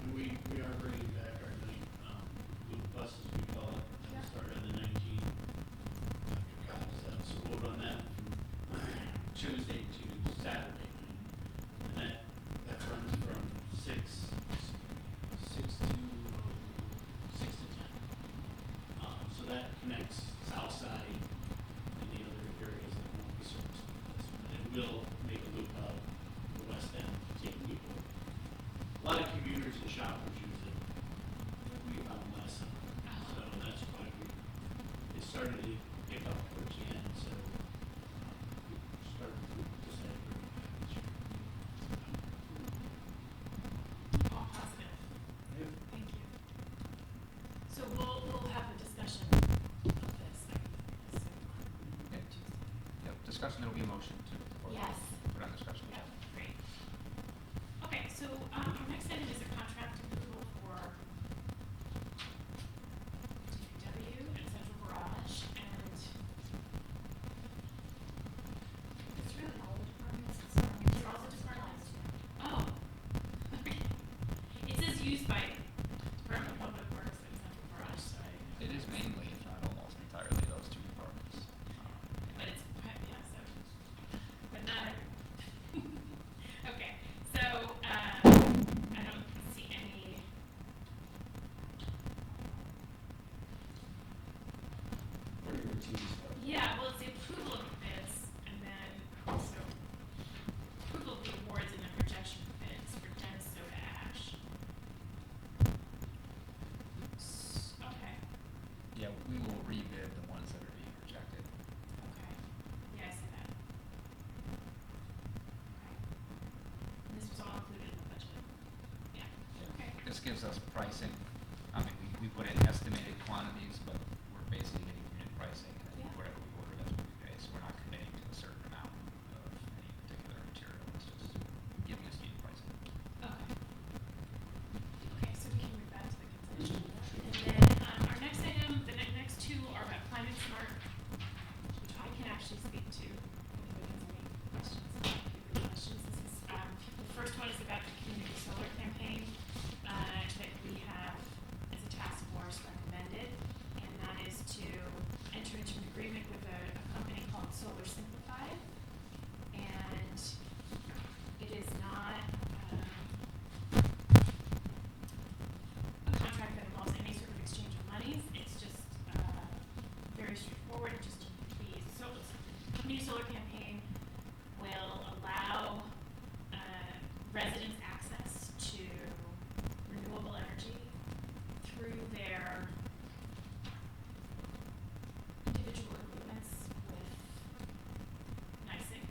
And we are bringing back our night, loop buses, we call it, Yeah. that start on the 19th. Dr. Kyle said, so we'll run that from Tuesday to Saturday. And that runs from 6 to 10. So that connects Southside and the other areas that won't be serviced with this one. And we'll make a loop of the west end, take people. A lot of commuters and shoppers use it, like we found last summer. So that's why it started to pick up towards the end, so we started to decide where we package. All positive. Yeah. Thank you. So we'll have a discussion of this, I think, Yeah. Yep, discussion, there'll be a motion to. Yes. Put on discussion. Yeah, great. Okay, so, our next item is a contract approval for DPW and Central Garage, and it's really all the departments, it's all the departments. Oh. Okay. It says used by Department of Public Works and Central Garage, so It is mainly, if not almost entirely, those 2 departments. but it's, yeah, so, but not everyone. Okay, so, I don't see any. Pretty routine stuff. Yeah, well, it's the approval of the bids, and then also approval of the awards and then rejection of bids for Dennis Soda Ash. Okay, Yeah, we will rebid the ones that are being rejected. okay, yeah, I see that. Okay. And this was all included in the budget? Yeah, okay. This gives us pricing. I mean, we put in estimated quantities, but we're basically getting unit pricing, and then Yeah. whatever we order, that's what we pay. So we're not committing to a certain amount of any particular material. It's just giving us unit pricing. Okay. Okay, so we can move back to the consent agenda. And then, our next item, the next 2 are about Climate Smart, which I can actually speak to. If anybody has any questions. This is, the first one is about the community solar campaign, that we have as a task force recommended. And that is to enter into an agreement with a company called Solar Simplified. And it is not, a contract that involves any sort of exchange of monies. It's just, very straightforward, just the community solar campaign will allow, residents access to renewable energy through their individual agreements with NYSEG.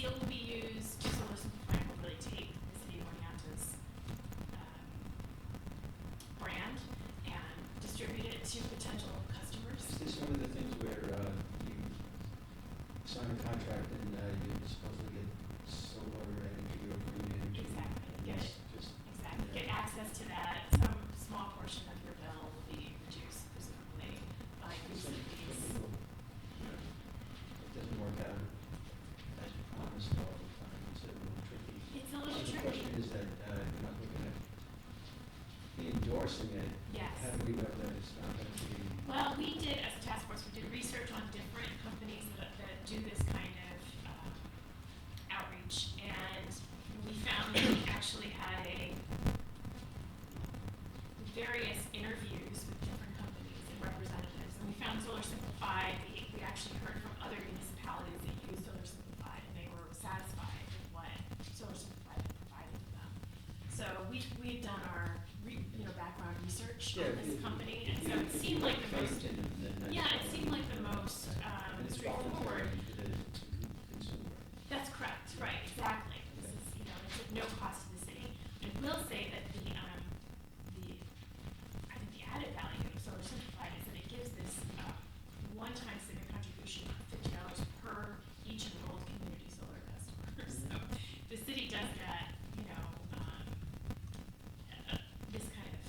seal will be used, Solar Simplified will really take the city of Oneonta's brand and distribute it to potential customers. Is this one of the things where you sign a contract and you supposedly get solar energy or green energy? Exactly, get it. Just, Exactly, get access to that, some small portion of your bill will be reduced presumably by use of these. Some people, it doesn't work out as promised all the time. It's a little tricky. It's a little The tricky. question is that you're not looking at be endorsing it. Yes. How do we know that it's not going to be? Well, we did, as a task force, we did research on different companies that do this kind of outreach, and we found that we actually had various interviews with different companies and representatives, and we found Solar Simplified. We actually heard from other municipalities that used Solar Simplified, and they were satisfied with what Solar Simplified had provided to them. So we've done our background research on this company, and so it seemed like the most. Yeah, it seemed like the most straightforward. That's correct, right, exactly. This is, it's at no cost to the city. I will say that I think the added value of Solar Simplified is that it gives this one-time civic contribution of $50 per each enrolled community solar customer. So the city does that, this kind of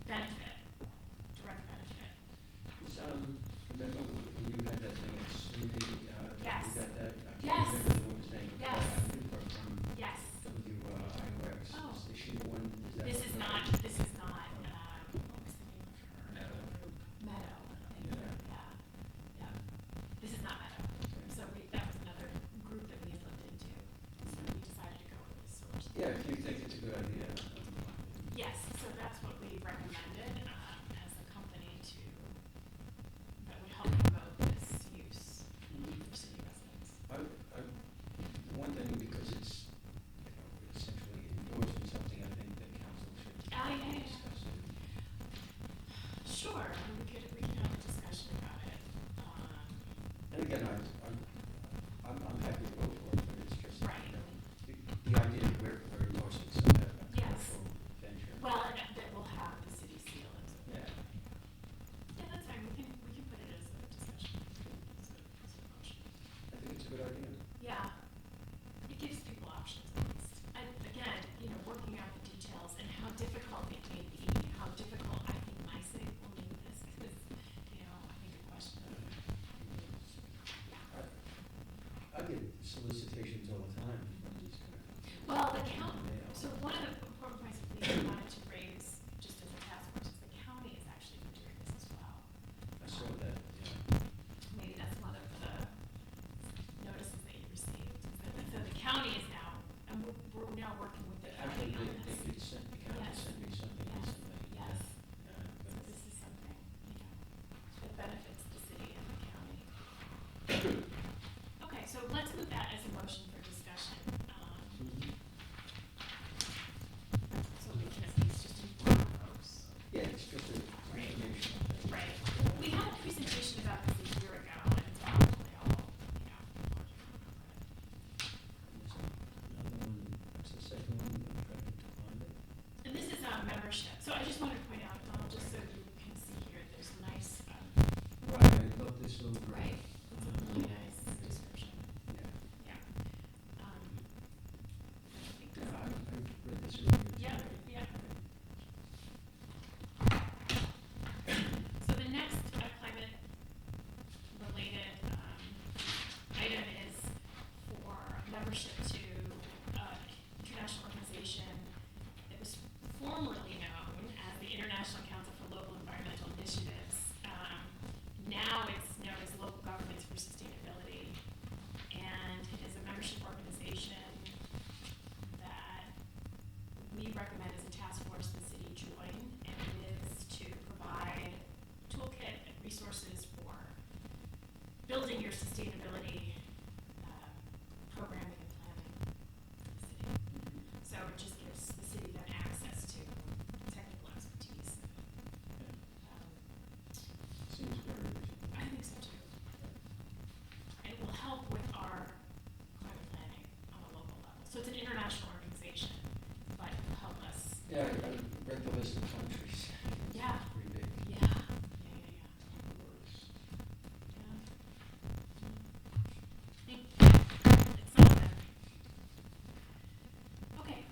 benefit, direct benefit. Remember when you had that thing at SUNY? Yes. You got that? I Yes. can't remember the woman's name. Yes. From Yes. WIOX. Oh. Is she the one? This is not, what was the name of her? Meadow. Meadow, I think. Yeah. This is not Meadow. So that was another group that we had looked into. So we decided to go with this source. Yeah, if you think it's a good idea. Yes, so that's what we recommended, as a company that would help promote this use for city residents. One thing, because it's, essentially endorsing something, I think the council should Yeah. discuss it. Sure, we could have a discussion about it. And again, I'm happy to vote for it, but it's just, Right. The idea that we're endorsing some kind of Yes. commercial venture. Well, and that will have the city seal and so. Yeah. Yeah, that's fine, we can put it as a discussion, as a motion. I think it's a good idea. Yeah, it gives people options at least. And again, working out the details and how difficult it may be, how difficult I think my city will need this, because, I think a question of, I get solicitations all the time from these kind of. well, the county, Mail. so one of the important points that we wanted to raise, just as a task force, is the county has actually been doing this as well. I saw that, yeah. Maybe that's one of the notices that you received, is that, so the county is now, and we're now working with the county Actually, on this. they could send, the county Yes. sent me something Yes. recently. Yes. Yeah, So but- this is something, that benefits the city and the county. Okay, so let's move that as a motion for discussion, Mhm. so we can at least just inform folks. Yeah, it's just a information. Right. We had a presentation about this a year ago, and it's probably all, There's another one, that's the second one, I'm trying to find it. And this is membership. So I just wanted to point out, Donald, just so you can see here, there's a nice, Right, I love this little. right, it's a really nice description. Yeah. Yeah.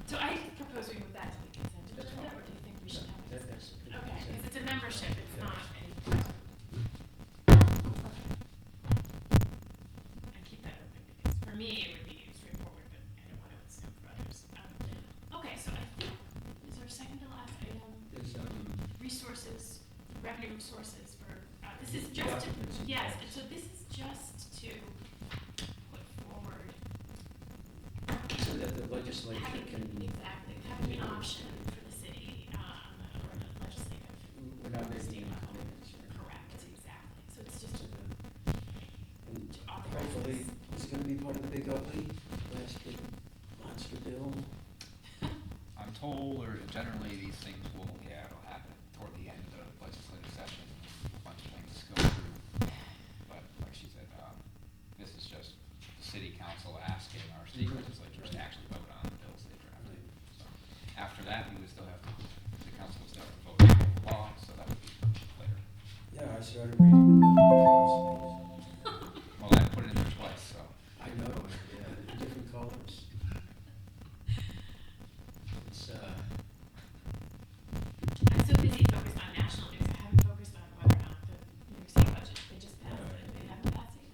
So I propose we move that to the consent That's agenda, fine. or do you think we should have a That- discussion? that's- Okay, because it's a membership, it's Yeah. not any. I keep that open because for me, it would be straightforward, but I don't want to assume for others. Okay, so I think, is our second to last item, There's, resources, revenue sources for, this is The just to, occupancy yes, tax. and so this is just to put forward so that the legislature having, can, exactly, having an option for the city, or the legislative. we're not making state any level. commitments. Correct, exactly, so it's just to And to authorize. hopefully, it's gonna be part of the big ugly, last big monster bill. I'm told, or generally these things will, it'll happen toward the end of the legislative session, a bunch of things go through. But like she said, this is just the city council asking our state legislatures to actually vote on the bills they drafted. So after that, we would still have, the council would still have to vote on the law, so that would be later. Yeah, I started reading the bill. Well, I put it in there twice, so. I know, yeah, they're different colors. It's, I'm so busy focused on national news, I haven't focused on whether or not the New York State budget, they just passed it, they haven't passed it.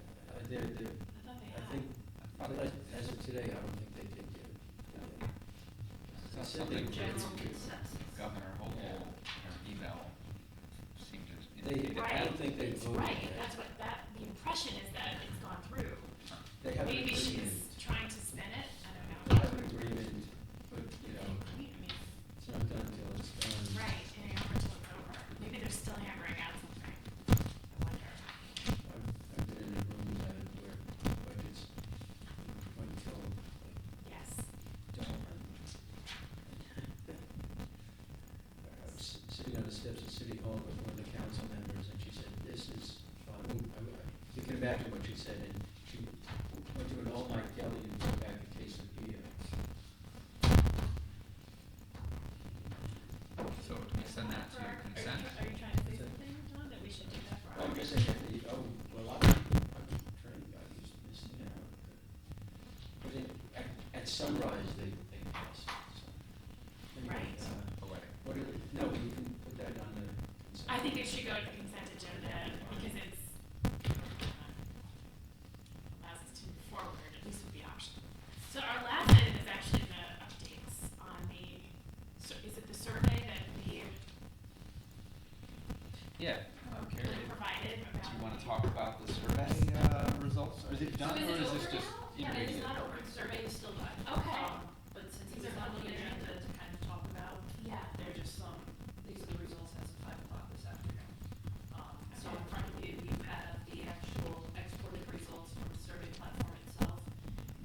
they're, I thought they I had. think, as of today, I don't think they did get it. That's said something they- General consensus. Governor Hochul, her email seemed to They, indicate that. I don't think they It's voted right, yet. that's what the impression is that it's gone through. They have an Maybe agreement, she's trying to spin it, I don't know. they have an agreement, but, you know, I mean, it's not done until it's done. right, and until it's over, maybe they're still hammering out something, I wonder. I've been in a room where budgets went until like Yes, dawn. I was sitting on the steps of City Hall with one of the council members, and she said, "This is fun." You can imagine what she said, and she went to an all-night deli and took back a case of beer. So do we send that to your consent? Are you trying to say something, John, that we should do that for I our? guess I had the, well, I'm trained, I used to miss it out. But at sunrise, they passed, so. Anyway, Right. Poetic. What do we, no, we can put that on the consent. I think it should go to the consent agenda, because it's, allows us to move forward, at least with the option. So our last item is actually the updates on the, is it the survey that we Yeah, Carrie, do provided about? you wanna talk about the survey, results? Or is it done, So is or it is this over just? now? you Yeah, reading it's it? not over, the survey is still done. Okay. But since These it's are on the preliminary. agenda to kind of talk about, Yeah. they're just these are the results as of 5 o'clock this afternoon. So in front of you, you have the actual exported results from the survey platform itself.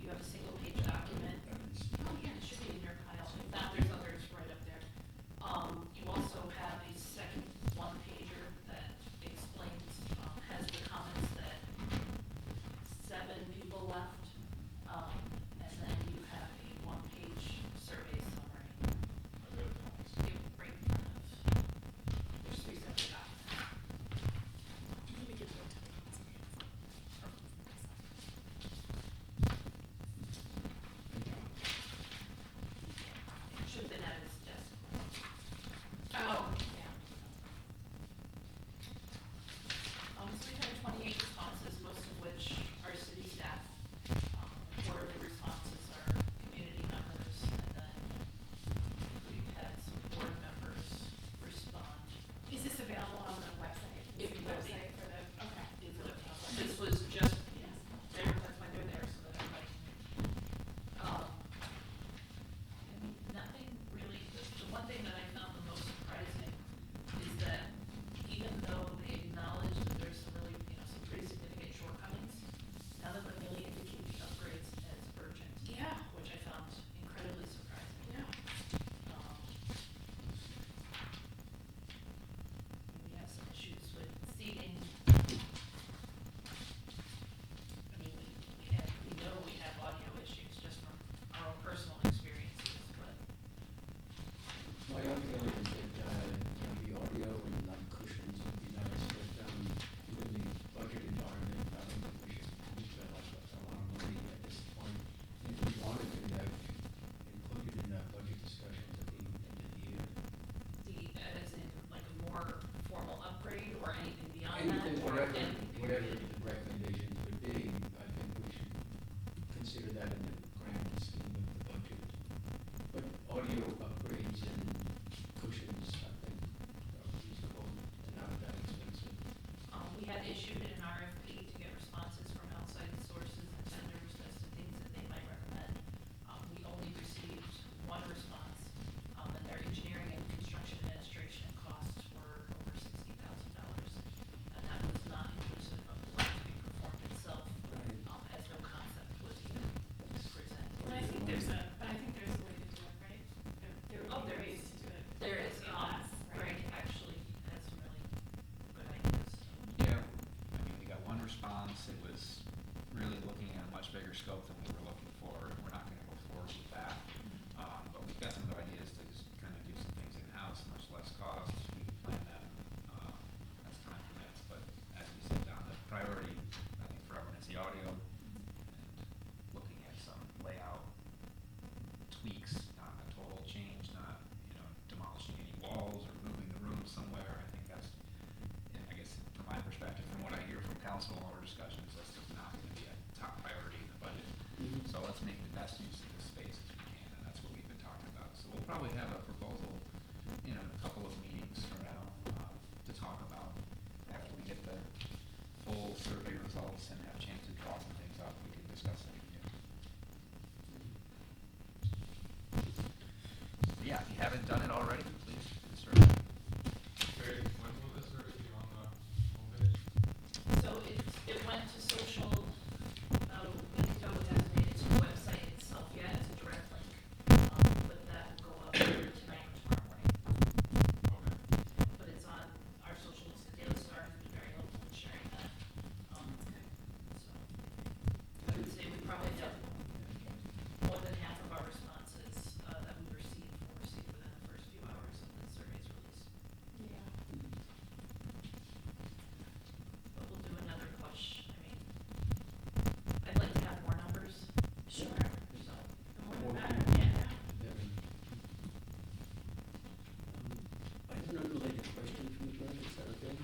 You have a single page document. Oh, yeah, it should be in your pile. If not, there's others right up there. You also have a second one pager that explains, has the comments that 7 people left. And then you have a 1-page survey summary. Are there plans? Right in front of that in the grand scheme of the budget. But audio upgrades and cushions, I think, are reasonable and not that expensive. We had issued an RFP to get responses from outside sources and vendors as to things that they might recommend. We only received one response, and their engineering and construction administration costs were over $60,000. And that was not inclusive of the work to be performed itself, as no concept was even presented. But I think there's a way to do it, right? There Oh, would there be is. ways to do it. There is, Less, right? Greg actually has some really good ideas. Yeah, I mean, we got one response, it was really looking at a much bigger scope than we were looking for, and we're not gonna go forward with that. But we've got some good ideas to just kind of do some things in-house, much less cost, we can plan them, as time permits, but as we sit down, the priority, I think, for everyone is the audio, and looking at some layout tweaks, not a total change, not, demolishing any walls or moving the room somewhere. I think that's, and I guess from my perspective, from what I hear from council or discussions, that's just not gonna be a top priority in the budget. So let's make the best use of this space as we can, and that's what we've been talking about. So we'll probably have a proposal, in a couple of meetings from now, to talk about after we get the full survey results and have a chance to draw some things up, we can discuss it again. Yeah, if you haven't done it already, please consider it. Barry, when will this survey be on the homepage? So it went to social, we don't designate it to the website itself yet, it's a direct link. But that will go up either tonight or tomorrow morning. Okay. But it's on our socials, the Daily Star has been very helpful in sharing that. So I would say we probably have more than half of our responses that we received were received within the first few hours of the survey's release. Yeah. But we'll do another push. I mean, I'd like to have more numbers. Sure. So, The more More the better, people. yeah. Very. I have an unrelated question for you, Glenn, is that okay?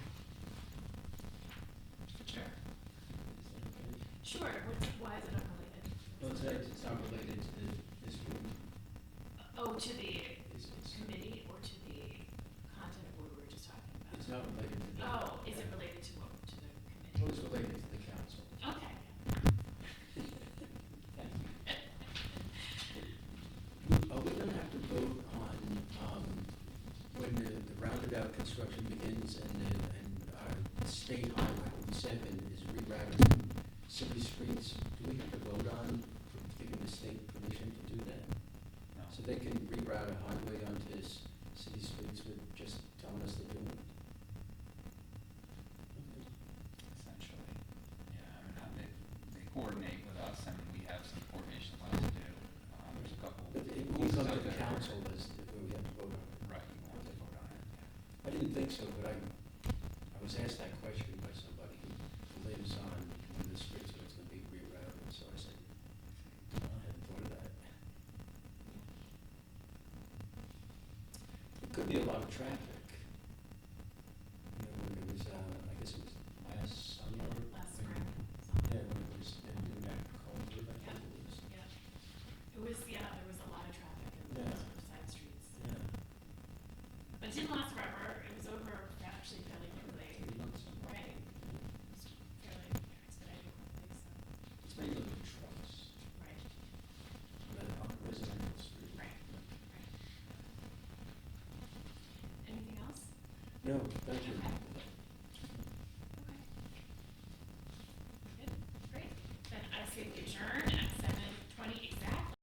Mr. Chair. Is that okay? Sure, why is it unrelated? No, it's not related to this room. Oh, to the It's committee or to the content of what we were just talking about? It's not related to the. Oh, is it related to what, to the committee? Well, it's related to the council. Okay. Are we gonna have to vote on, when the roundabout construction begins and State Highway 7 is rerouted to city streets? Do we have to vote on giving the state permission to do that? No. So they can reroute a highway onto city streets with just telling us they're doing it? Okay. Essentially, yeah, I mean, they coordinate with us, and we have some coordination left to do. There's a couple. But it will pieces come out to the there. council as to where we have to vote on it. Right, you want to vote on it, yeah. I didn't think so, but I was asked that question by somebody who lives on one of the streets where it's gonna be rerouted, so I said, "No, I hadn't thought of that." It could be a lot of traffic. When it was, I guess it was last summer. Last when- spring. Yeah, when it was, doing that culvert, I think it was. Yeah. It was, there was a lot of traffic in Yeah. those sort of side streets. Yeah. But it didn't last forever, it was over actually fairly quickly. 3 months. Right. It was fairly expedited quickly, so, It's mainly the trucks, right, on that residential street. right, right. Anything else? No, thank you. Okay.